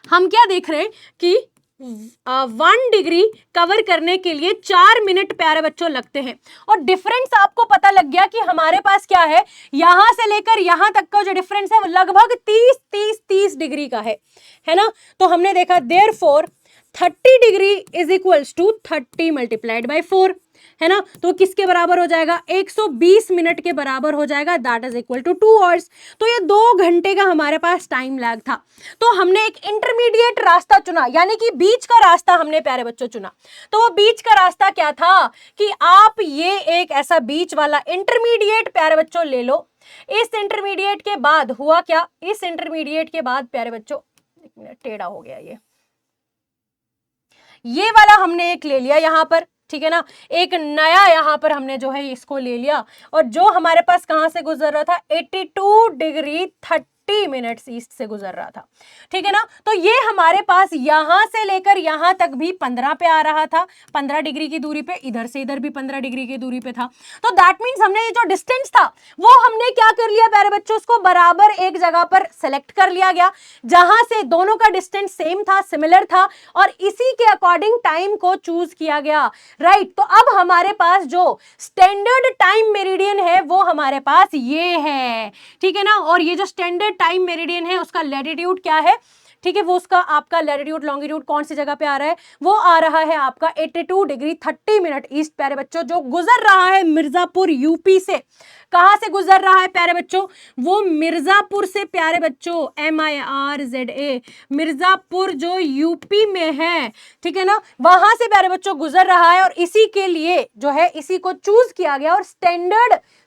हम क्या देख रहे हैं कि 1 डिग्री कवर करने के लिए 4 मिनट प्यारे बच्चों लगते हैं। और डिफरेंस आपको पता लग गया कि हमारे पास क्या है, यहां से लेकर यहां तक का जो डिफरेंस है वो लगभग 30 डिग्री का है ना। तो हमने देखा therefore 30 degree is equals to 30 multiplied by 4, है ना। तो किसके बराबर हो जाएगा? 120 मिनट के बराबर हो जाएगा, that is equal to 2 hours. तो ये 2 घंटे का हमारे पास टाइम लैग था। तो हमने एक इंटरमीडिएट रास्ता चुना, यानी कि बीच का रास्ता हमने प्यारे बच्चों चुना। तो वो बीच का रास्ता क्या था कि आप ये एक ऐसा बीच वाला इंटरमीडिएट प्यारे बच्चों ले लो। इस इंटरमीडिएट के बाद हुआ क्या? इस इंटरमीडिएट के बाद प्यारे बच्चों, एक मिनट टेढ़ा हो गया ये वाला हमने एक ले लिया यहां पर, ठीक है ना। एक नया यहां पर हमने जो है इसको ले लिया, और जो हमारे पास कहां से गुजर रहा था? 82 डिग्री 30 मिनट्स ईस्ट से गुजर रहा था, ठीक है ना। तो ये हमारे पास यहां से लेकर यहां तक भी 15 पे आ रहा था, 15 डिग्री की दूरी पे, इधर से इधर भी 15 डिग्री की दूरी पे था। तो दैट मीन्स हमने ये जो डिस्टेंस था वो हमने क्या कर लिया प्यारे बच्चों, उसको बराबर एक जगह पर सेलेक्ट कर लिया गया जहां से दोनों का डिस्टेंस सेम था, सिमिलर था, और इसी के अकॉर्डिंग टाइम को चूज किया गया, राइट। तो अब हमारे पास जो स्टैंडर्ड टाइम मेरिडियन है वो हमारे पास ये है, ठीक है ना। और ये जो स्टैंडर्ड टाइम मेरिडियन है उसका लैटिट्यूड क्या है? ठीक है, वो उसका आपका लैटिट्यूड लॉन्गिट्यूड कौन सी जगह पे आ रहा है? वो आ रहा है आपका 82 डिग्री 30 मिनट ईस्ट प्यारे बच्चों, जो गुजर रहा है मिर्जापुर यूपी से। कहां से गुजर रहा है प्यारे बच्चों? वो मिर्जापुर से प्यारे बच्चों, MIRZA, मिर्जापुर जो यूपी में है, ठीक है ना, वहां से प्यारे बच्चों गुजर रहा है। और इसी के लिए जो है इसी को चूज किया गया और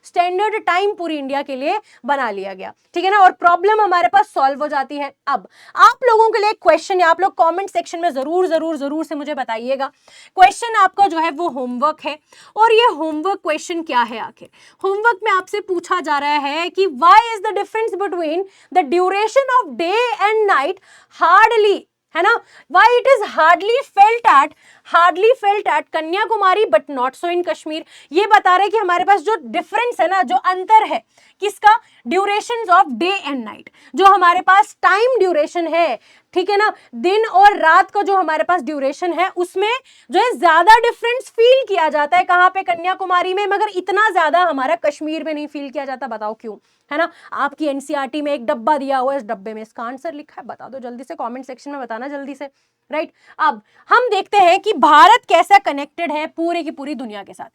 स्टैंडर्ड टाइम पूरी इंडिया के लिए बना लिया गया, ठीक है ना। और प्रॉब्लम हमारे पास सॉल्व हो जाती है। अब आप लोगों के लिए क्वेश्चन है, आप लोग कमेंट सेक्शन में जरूर से मुझे बताइएगा। क्वेश्चन आपका जो है वो होमवर्क है, और ये होमवर्क क्वेश्चन क्या है? आखिर होमवर्क में आपसे पूछा जा रहा है कि why is the difference between the duration of day and night hardly, है ना, why it is hardly felt at Kanyakumari but not so in Kashmir. ये बता रहे कि हमारे पास जो डिफरेंस है ना, जो अंतर है किसका? Duration of day and night, जो हमारे पास टाइम ड्यूरेशन है, ठीक है ना, दिन और रात का जो हमारे पास ड्यूरेशन है उसमें जो है ज्यादा डिफरेंस फील किया जाता है। कहां पे? कन्याकुमारी में, मगर इतना ज्यादा हमारा कश्मीर में नहीं फील किया जाता। बताओ क्यों? है ना, आपकी एनसीईआरटी में एक डब्बा दिया हुआ है, इस डब्बे में इसका आंसर लिखा है, बता दो जल्दी से, कमेंट सेक्शन में बताना जल्दी से, राइट। अब हम देखते हैं कि भारत कैसा कनेक्टेड है पूरे की पूरी दुनिया के साथ।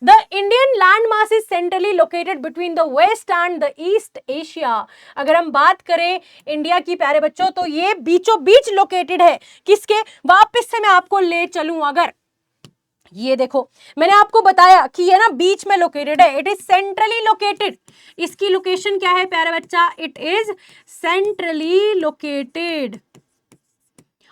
The Indian land mass is centrally located between the west and the east Asia. अगर हम बात करें इंडिया की प्यारे बच्चों, तो ये बीचों बीच लोकेटेड है। किसके? वापस से मैं आपको ले चलूं, अगर ये देखो मैंने आपको बताया कि ये ना बीच में लोकेटेड है, इट इज सेंट्रली लोकेटेड। इसकी लोकेशन क्या है प्यारा बच्चा? It is centrally located.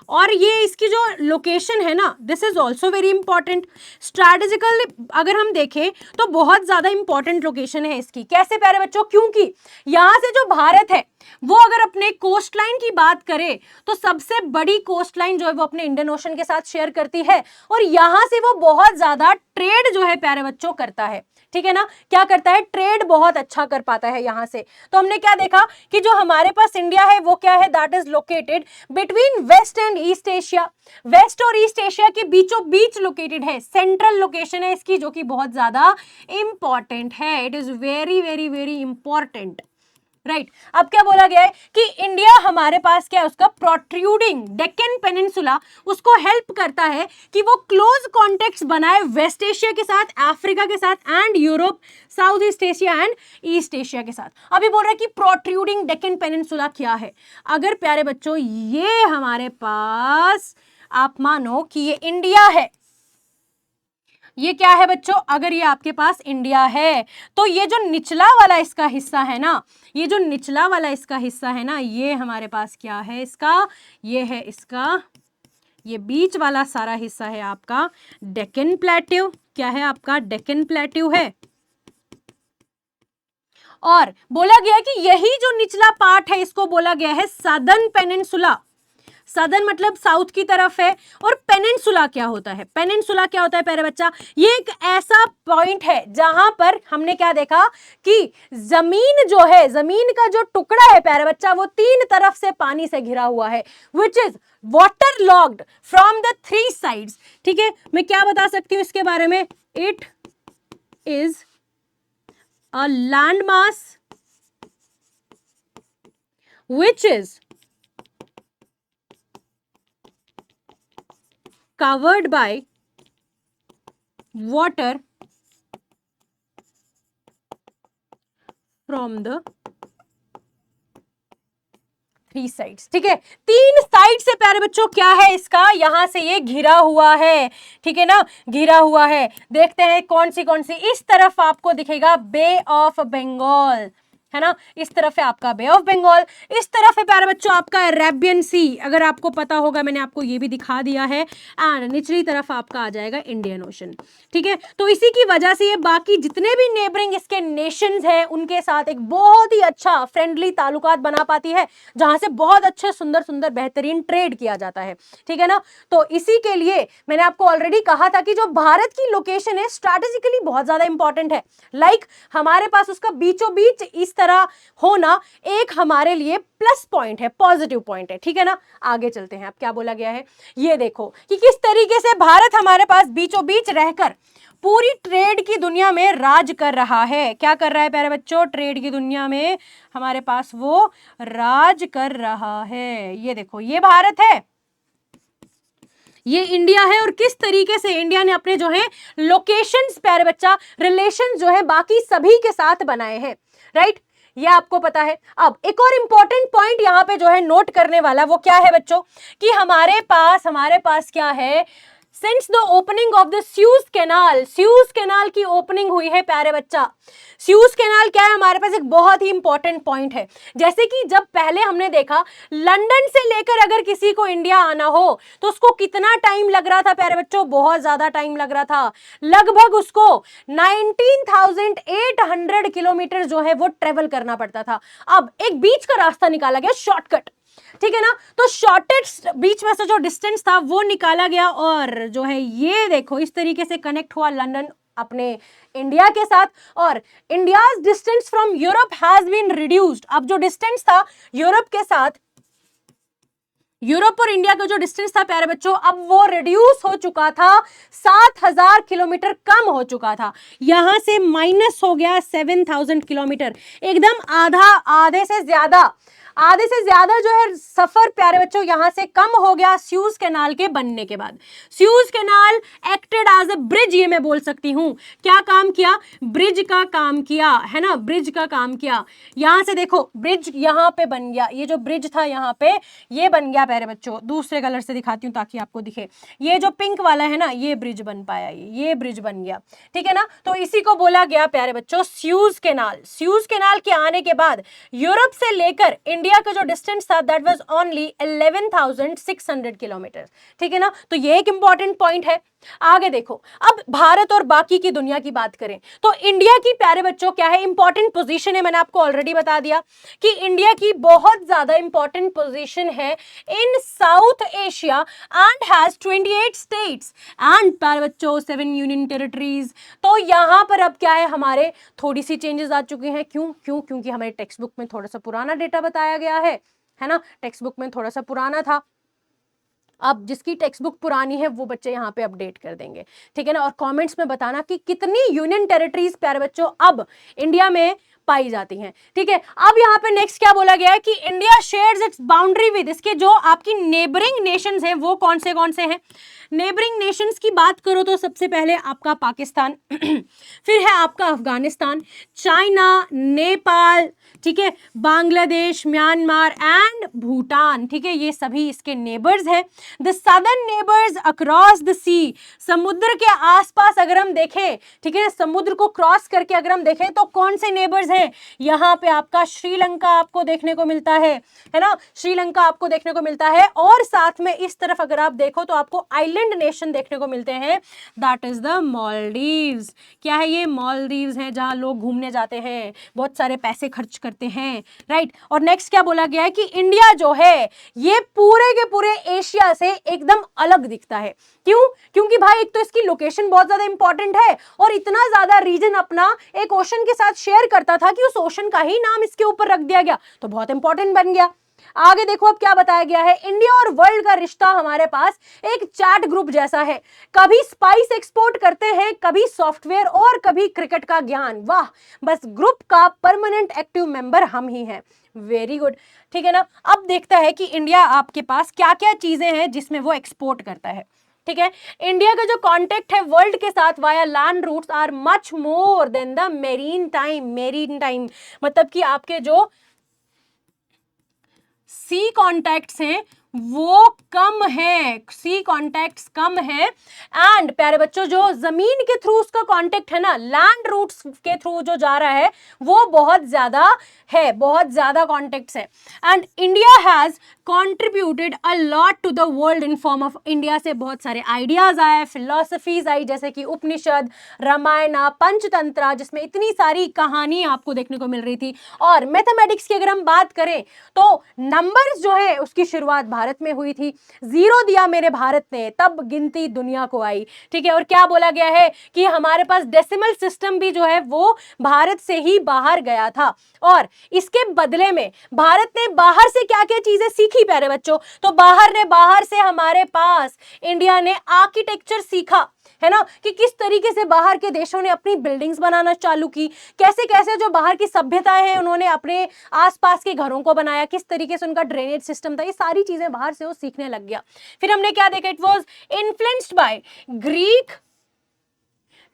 और ये इसकी जो लोकेशन है ना, this is also very important strategical. अगर हम देखें तो बहुत ज्यादा इंपॉर्टेंट लोकेशन है इसकी। कैसे प्यारे बच्चों? क्योंकि यहां से जो भारत है वो अगर अपने कोस्ट लाइन की बात करें तो सबसे बड़ी कोस्ट लाइन जो है वो अपने इंडियन ओशन के साथ शेयर करती है, और यहां से वो बहुत ज्यादा ट्रेड जो है प्यारे बच्चों करता है, ठीक है ना। क्या करता है? ट्रेड बहुत अच्छा कर पाता है यहां से। तो हमने क्या देखा कि जो हमारे पास इंडिया है वो क्या है? That is located between west and east Asia. West और ईस्ट एशिया के बीचों बीच लोकेटेड है, सेंट्रल लोकेशन है इसकी, जो कि बहुत ज्यादा इंपॉर्टेंट है। It is very very very important, right. अब क्या बोला गया है कि इंडिया हमारे पास क्या है? उसका प्रोट्रूडिंग डेक्कन पेनिनसुला उसको हेल्प करता है कि वो क्लोज कॉन्टेक्ट्स बनाए वेस्ट एशिया के साथ, अफ्रीका के साथ, and Europe, south east Asia and east Asia के साथ। अभी बोल रहा है कि प्रोट्रूडिंग डेक्कन पेनिनसुला क्या है? अगर प्यारे बच्चों ये हमारे पास, आप मानो कि ये इंडिया है, ये क्या है बच्चों, अगर ये आपके पास इंडिया है तो ये जो निचला वाला इसका हिस्सा है ना, ये जो निचला वाला इसका हिस्सा है ना, ये हमारे पास क्या है इसका, ये है इसका, ये बीच वाला सारा हिस्सा है आपका डेक्कन प्लेट्यू। क्या है आपका, डेक्कन प्लेट्यू है। और बोला गया कि यही जो निचला पार्ट है इसको बोला गया है सदर्न पेनिनसुला। सदर्न मतलब साउथ की तरफ है, और पेनिनसुला क्या होता है, पेनिनसुला क्या होता है प्यारे बच्चा, ये एक ऐसा पॉइंट है जहां पर हमने क्या देखा कि जमीन जो है, जमीन का जो टुकड़ा है प्यारे बच्चा, वो तीन तरफ से पानी से घिरा हुआ है, which is water locked from the three sides. ठीक है, मैं क्या बता सकती हूं इसके बारे में, it is a land mass which is covered by water from the three sides. ठीक है, तीन साइड से प्यारे बच्चों क्या है इसका, यहां से ये घिरा हुआ है। ठीक है ना, घिरा हुआ है। देखते हैं कौन सी, इस तरफ आपको दिखेगा बे ऑफ बंगाल, है ना, इस तरफ है आपका बे ऑफ बंगाल, इस तरफ है प्यारे बच्चों आपका अरेबियन सी, अगर आपको पता होगा मैंने आपको ये भी दिखा दिया है, एंड निचली तरफ आपका आ जाएगा इंडियन ओशन। ठीक है, तो इसी की वजह से ये बाकी जितने भी नेबरिंग इसके नेशंस हैं उनके साथ एक बहुत ही अच्छा फ्रेंडली ताल्लुकात बना पाती है, जहां से बहुत अच्छे सुंदर सुंदर बेहतरीन ट्रेड किया जाता है। ठीक है ना, तो इसी के लिए मैंने आपको ऑलरेडी कहा था कि जो भारत की लोकेशन है स्ट्रैटेजिकली बहुत ज्यादा इंपॉर्टेंट है। लाइक हमारे पास उसका बीचों बीच इस तरह होना एक हमारे लिए प्लस पॉइंट है, पॉजिटिव पॉइंट है। ठीक है ना, आगे चलते हैं। अब क्या बोला गया है, ये देखो कि किस तरीके से भारत हमारे पास बीचों बीच रहकर पूरी ट्रेड की दुनिया में राज कर रहा है। क्या कर रहा है प्यारे बच्चों, ट्रेड की दुनिया में हमारे पास वो राज कर रहा है। ये देखो, ये भारत है, ये इंडिया है, और किस तरीके से इंडिया ने अपने जो है लोकेशंस प्यारे बच्चा, रिलेशन जो है बाकी सभी के साथ बनाए हैं। राइट, ये आपको पता है। अब एक और इंपॉर्टेंट पॉइंट यहां पे जो है नोट करने वाला, वो क्या है बच्चों, कि हमारे पास क्या है, since the opening of the sues canal की ओपनिंग हुई है प्यारे बच्चा। स्यूज कैनाल क्या है, हमारे पास एक बहुत ही इंपॉर्टेंट पॉइंट है। जैसे कि जब पहले हमने देखा लंदन से लेकर अगर किसी को इंडिया आना हो तो उसको कितना टाइम लग रहा था प्यारे बच्चों, बहुत ज्यादा टाइम लग रहा था, लगभग उसको 19,800 किलोमीटर जो है वो ट्रेवल करना पड़ता था। अब एक बीच का रास्ता निकाला गया, शॉर्टकट। ठीक है ना, तो शॉर्टेस्ट बीच में से जो डिस्टेंस था वो निकाला गया, और जो है ये देखो इस तरीके से कनेक्ट हुआ लंदन अपने इंडिया के साथ, और India's distance from Europe has been reduced. अब जो डिस्टेंस था यूरोप के साथ, यूरोप और इंडिया का जो डिस्टेंस था प्यारे बच्चों, अब वो रिड्यूस हो चुका था, 7,000 किलोमीटर कम हो चुका था, यहां से माइनस हो गया 7,000 किलोमीटर, एकदम आधे से ज्यादा जो है सफर प्यारे बच्चों यहां से कम हो गया स्यूज कैनाल के बनने के बाद। Suez canal acted as a bridge, ये मैं बोल सकती हूं, क्या काम किया, ब्रिज का काम किया, है ना, ब्रिज का काम किया। यहां से देखो ब्रिज यहां पे बन गया, ये जो ब्रिज था यहां पे ये बन गया प्यारे बच्चों, दूसरे कलर से दिखाती हूं ताकि आपको दिखे, ये जो पिंक वाला है ना ये ब्रिज बन पाया, ये ब्रिज बन गया। ठीक है ना, तो इसी को बोला गया प्यारे बच्चों स्यूज कैनाल। स्यूज कैनाल के आने के बाद यूरोप से लेकर इंडिया का जो डिस्टेंस था दैट वाज ओनली 11,600 किलोमीटर। ठीक है ना, तो ये एक इंपॉर्टेंट पॉइंट है। आगे देखो, अब भारत और बाकी की दुनिया की बात करें तो इंडिया की प्यारे बच्चों क्या है, इंपॉर्टेंट पोजीशन है, मैंने आपको ऑलरेडी बता दिया कि इंडिया की बहुत ज्यादा इंपॉर्टेंट पोजीशन है in South Asia and has 28 states and प्यारे बच्चों 7 यूनियन टेरिटरीज। तो यहां पर अब क्या है, हमारे थोड़ी सी चेंजेस आ चुके हैं। क्योंकि हमारे टेक्स्ट बुक में थोड़ा सा पुराना डेटा बताया गया है ना, टेक्स्ट बुक में थोड़ा सा पुराना था। अब जिसकी टेक्स्ट बुक पुरानी है वो बच्चे यहाँ पे अपडेट कर देंगे। ठीक है ना, और कमेंट्स में बताना कि कितनी यूनियन टेरिटरीज प्यारे बच्चों अब इंडिया में पाई जाती हैं। ठीक है, अब यहाँ पे नेक्स्ट क्या बोला गया है कि India shares it's boundary with, इसके जो आपकी नेबरिंग नेशंस हैं वो कौन से हैं। नेबरिंग नेशंस की बात करो तो सबसे पहले आपका पाकिस्तान फिर है आपका अफगानिस्तान, चाइना, नेपाल, ठीक है, बांग्लादेश, म्यांमार एंड भूटान। ठीक है, ये सभी इसके नेबर्स हैं। The southern neighbours across the sea, समुद्र के आसपास अगर हम देखें, ठीक है, समुद्र को क्रॉस करके अगर हम देखें तो कौन से नेबर्स हैं, यहाँ पे आपका श्रीलंका आपको देखने को मिलता है ना, श्रीलंका आपको देखने को मिलता है। और साथ में इस तरफ अगर आप देखो तो आपको आइलैंड नेशन देखने को मिलते हैं, दैट इज द मालदीव्स। क्या है ये? मालदीव्स हैं, जहां लोग घूमने जाते हैं, बहुत सारे पैसे खर्च करते हैं, राइट। और नेक्स्ट क्या बोला गया है कि इंडिया जो है ये पूरे के पूरे एशिया से एकदम अलग दिखता है। क्यों? क्योंकि भाई एक तो इसकी लोकेशन बहुत ज्यादा इंपॉर्टेंट है और इतना ज्यादा रीजन अपना एक ओशन के साथ शेयर करता था कि उस ओशन का ही नाम इसके ऊपर रख दिया गया, तो बहुत इंपॉर्टेंट बन गया। आगे देखो अब क्या बताया गया है, इंडिया और वर्ल्ड का रिश्ता हमारे पास एक चैट ग्रुप जैसा है, कभी स्पाइस एक्सपोर्ट करते हैं, कभी सॉफ्टवेयर और कभी क्रिकेट का ज्ञान। वाह, बस ग्रुप का परमानेंट एक्टिव मेंबर हम ही हैं। वेरी गुड, ठीक है ना। अब देखता है कि इंडिया आपके पास क्या क्या चीजें हैं जिसमें वो एक्सपोर्ट करता है। ठीक है, इंडिया का जो कांटेक्ट है वर्ल्ड के साथ via land routes are much more than the maritime, मतलब कि आपके जो सी कॉन्टैक्ट्स हैं वो कम है, सी कॉन्टैक्ट्स कम है। एंड प्यारे बच्चों जो जमीन के थ्रू उसका कॉन्टैक्ट है ना, लैंड रूट्स के थ्रू जो जा रहा है वो बहुत ज्यादा है, बहुत ज्यादा कॉन्टैक्ट्स है। And India has contributed a lot to the world in form of, India से बहुत सारे आइडियाज आए, फिलोसफीज आई, जैसे कि उपनिषद, रामायण, पंचतंत्र, जिसमें इतनी सारी कहानी आपको देखने को मिल रही थी। और मैथमेटिक्स की अगर हम बात करें तो नंबर्स जो है उसकी शुरुआत भारत में हुई थी, जीरो दिया मेरे भारत ने तब गिनती दुनिया को आई। ठीक है, और क्या बोला गया है कि हमारे पास डेसिमल सिस्टम भी जो है वो भारत से ही बाहर गया था। और इसके बदले में भारत ने बाहर से क्या क्या चीजें सीखी प्यारे बच्चों, तो बाहर से हमारे पास इंडिया ने आर्किटेक्चर सीखा, है ना, कि किस तरीके से बाहर के देशों ने अपनी बिल्डिंग्स बनाना चालू की, कैसे कैसे जो बाहर की सभ्यताएं हैं उन्होंने अपने आसपास के घरों को बनाया, किस तरीके से उनका ड्रेनेज सिस्टम था, ये सारी चीजें बाहर से वो सीखने लग गया। फिर हमने क्या देखा, it was influenced by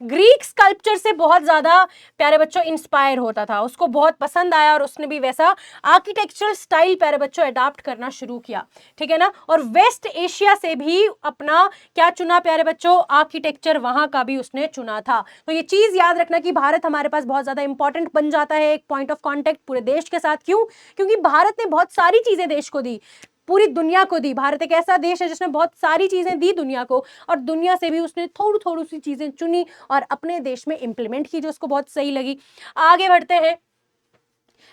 Greek sculpture से बहुत ज्यादा प्यारे बच्चों इंस्पायर होता था, उसको बहुत पसंद आया और उसने भी वैसा आर्किटेक्चरल स्टाइल प्यारे बच्चों अडॉप्ट करना शुरू किया। ठीक है ना, और वेस्ट एशिया से भी अपना क्या चुना प्यारे बच्चों, आर्किटेक्चर वहां का भी उसने चुना था। तो ये चीज याद रखना कि भारत हमारे पास बहुत ज्यादा इंपॉर्टेंट बन जाता है, एक पॉइंट ऑफ कॉन्टेक्ट पूरे देश के साथ। क्यों? क्योंकि भारत ने बहुत सारी चीजें देश को दी, पूरी दुनिया को दी। भारत एक ऐसा देश है जिसने बहुत सारी चीजें दी दुनिया को, और दुनिया से भी उसने थोड़ी थोड़ी सी चीजें चुनी और अपने देश में इंप्लीमेंट की जो उसको बहुत सही लगी। आगे बढ़ते हैं,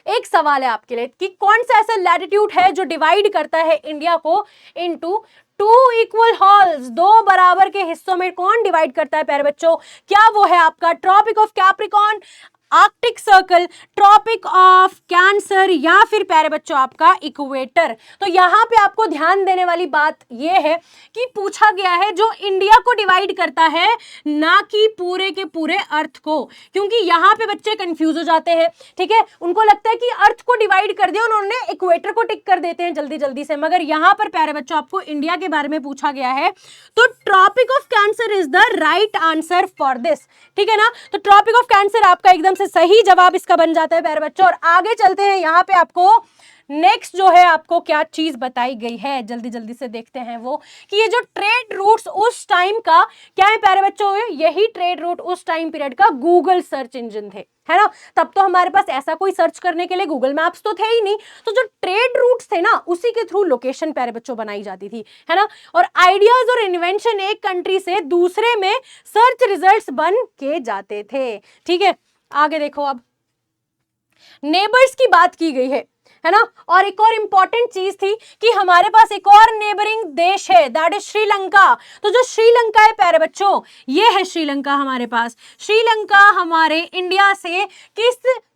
एक सवाल है आपके लिए कि कौन सा ऐसा लैटिट्यूड है जो डिवाइड करता है इंडिया को इनटू 2 इक्वल हॉल्स, 2 बराबर के हिस्सों में कौन डिवाइड करता है प्यारे बच्चों? क्या वो है आपका Tropic of Capricorn, Arctic circle, Tropic of Cancer, या फिर प्यारे बच्चों आपका इक्वेटर? तो यहां पे आपको ध्यान देने वाली बात यह है कि पूछा गया है जो इंडिया को डिवाइड करता है, ना कि पूरे के पूरे अर्थ को, क्योंकि यहां पे बच्चे कंफ्यूज हो जाते हैं। ठीक है, उनको लगता है कि अर्थ को डिवाइड कर दिया, उन्होंने इक्वेटर को टिक कर देते हैं जल्दी जल्दी से, मगर यहां पर प्यारे बच्चों आपको इंडिया के बारे में पूछा गया है, तो Tropic of Cancer is the right answer for this. ठीक है ना, तो ट्रॉपिक ऑफ कैंसर आपका एकदम से सही जवाब इसका बन जाता है प्यारे बच्चों। और आगे चलते हैं, यहां पे आपको नेक्स्ट जो है आपको क्या चीज बताई गई है, जल्दी जल्दी से देखते हैं वो, कि ये जो ट्रेड रूट्स उस टाइम का क्या है प्यारे बच्चों, यही ट्रेड रूट उस टाइम पीरियड का गूगल सर्च इंजन थे, है ना। तब तो हमारे पास ऐसा कोई सर्च करने के लिए गूगल मैप्स तो थे ही नहीं, तो जो ट्रेड रूट्स थे ना उसी के थ्रू लोकेशन प्यारे बच्चों बनाई जाती थी, है ना। और आइडियाज और इन्वेंशन एक कंट्री से दूसरे में सर्च रिजल्ट्स बन के जाते थे। ठीक है, आगे देखो, अब नेबर्स की बात की गई है ना। और एक और इंपॉर्टेंट चीज थी कि हमारे पास एक और नेबरिंग देश है, दैट इज श्रीलंका। तो जो श्रीलंका है प्यारे बच्चों, ये है श्रीलंका हमारे पास। श्रीलंका हमारे इंडिया से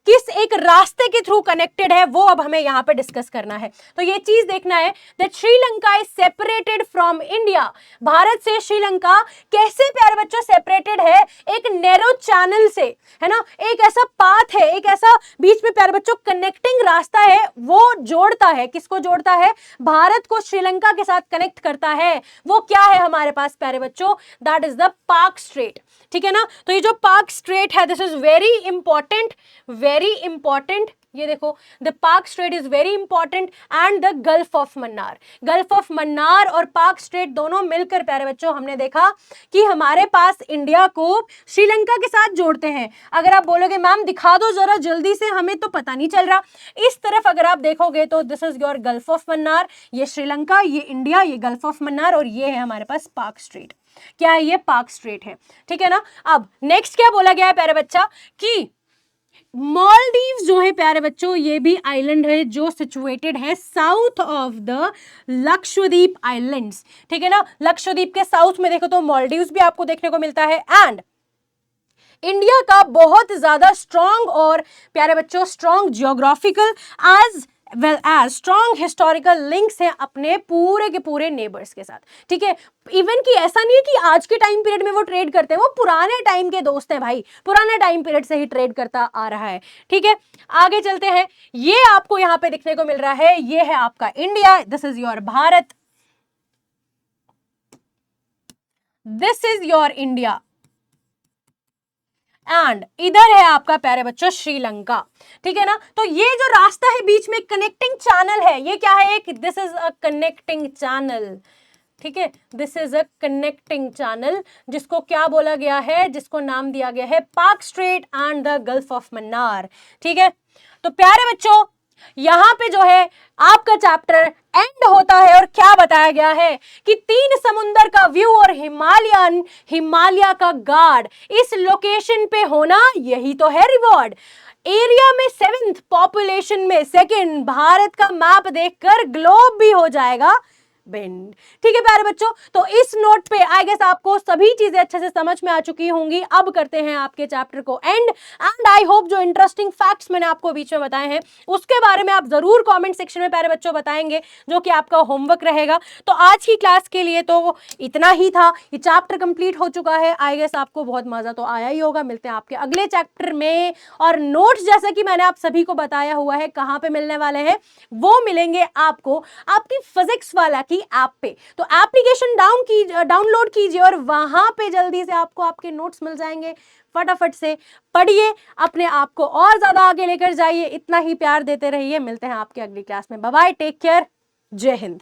किस एक रास्ते के थ्रू कनेक्टेड है, वो अब हमें यहां पे डिस्कस करना है। तो ये चीज देखना है that Sri Lanka is separated from India. Bharat से श्रीलंका कैसे प्यारे बच्चों सेपरेटेड है, एक नैरो चैनल से, है ना, एक ऐसा पाथ है, एक ऐसा बीच में प्यारे बच्चों कनेक्टिंग रास्ता है, वो जोड़ता है, किसको जोड़ता है, भारत को श्रीलंका के साथ कनेक्ट करता है। वो क्या है हमारे पास प्यारे बच्चों, दैट इज द पाक स्ट्रेट। ठीक है ना, तो ये जो पाक स्ट्रेट है, this is very important, very important. ये देखो, द पाक straight is very important and the gulf of Mannar. Gulf of Mannar और पाक स्ट्रेट दोनों मिलकर प्यारे बच्चों हमने देखा कि हमारे पास इंडिया को श्रीलंका के साथ जोड़ते हैं। अगर आप बोलोगे मैम दिखा दो जरा जल्दी से, हमें तो पता नहीं चल रहा। इस तरफ अगर आप देखोगे तो this is your gulf of Mannar, ये श्रीलंका, ये इंडिया, ये गल्फ ऑफ मन्नार, और ये है हमारे पास पाक स्ट्रेट। क्या है ये, पाक स्ट्रेट है। ठीक है ना। अब नेक्स्ट क्या बोला गया है प्यारे बच्चा कि मालदीव्स जो है प्यारे बच्चों, ये भी आइलैंड है जो सिचुएटेड है south of the Lakshadweep islands. ठीक है ना, लक्षद्वीप के साउथ में देखो तो मालदीव्स भी आपको देखने को मिलता है। एंड इंडिया का बहुत ज्यादा स्ट्रॉन्ग और प्यारे बच्चों strong geographical as well as strong historical links हैं अपने पूरे के पूरे नेबर्स के साथ। ठीक है, इवन कि ऐसा नहीं है कि आज के टाइम पीरियड में वो ट्रेड करते हैं, वो पुराने टाइम के दोस्त हैं भाई, पुराने टाइम पीरियड से ही ट्रेड करता आ रहा है। ठीक है, आगे चलते हैं। ये आपको यहां पे दिखने को मिल रहा है, ये है आपका India, this is your Bharat, this is your India, and इधर है आपका प्यारे बच्चों श्रीलंका। ठीक है ना, तो ये जो रास्ता है बीच में कनेक्टिंग चैनल है, ये क्या है, एक this is a connecting channel. ठीक है, this is a connecting channel, जिसको क्या बोला गया है, जिसको नाम दिया गया है पाक straight and the gulf of Mannar. ठीक है, तो प्यारे बच्चों यहां पे जो है आपका चैप्टर एंड होता है, और क्या बताया गया है कि 3 समुंदर का व्यू और हिमालय का गार्ड इस लोकेशन पे होना, यही तो है रिवॉर्ड। एरिया में 7th, पॉपुलेशन में 2nd, भारत का मैप देखकर ग्लोब भी हो जाएगा बेंड। ठीक है प्यारे बच्चों, तो इस नोट पे आई गेस आपको सभी चीजें अच्छे से समझ में आ चुकी होंगी। अब करते हैं आपके चैप्टर को एंड आई होप जो इंटरेस्टिंग फैक्ट्स मैंने आपको बीच में बताए हैं उसके बारे में आप जरूर कमेंट सेक्शन में प्यारे बच्चों बताएंगे, जो कि आपका होमवर्क रहेगा। तो आज की क्लास के लिए तो इतना ही था, ये चैप्टर कंप्लीट हो चुका है। आई गेस आपको बहुत मजा तो आया ही होगा। मिलते हैं आपके अगले चैप्टर में, और नोट्स जैसे कि मैंने आप सभी को बताया हुआ है कहां पे मिलने वाले हैं, वो मिलेंगे आपको आपकी फिजिक्स वाला की ऐप पे। तो एप्लीकेशन डाउनलोड कीजिए और वहां पे जल्दी से आपको आपके नोट्स मिल जाएंगे। फटाफट से पढ़िए, अपने आप को और ज्यादा आगे लेकर जाइए, इतना ही प्यार देते रहिए। मिलते हैं आपके अगली क्लास में। बाय बाय, टेक केयर, जय हिंद।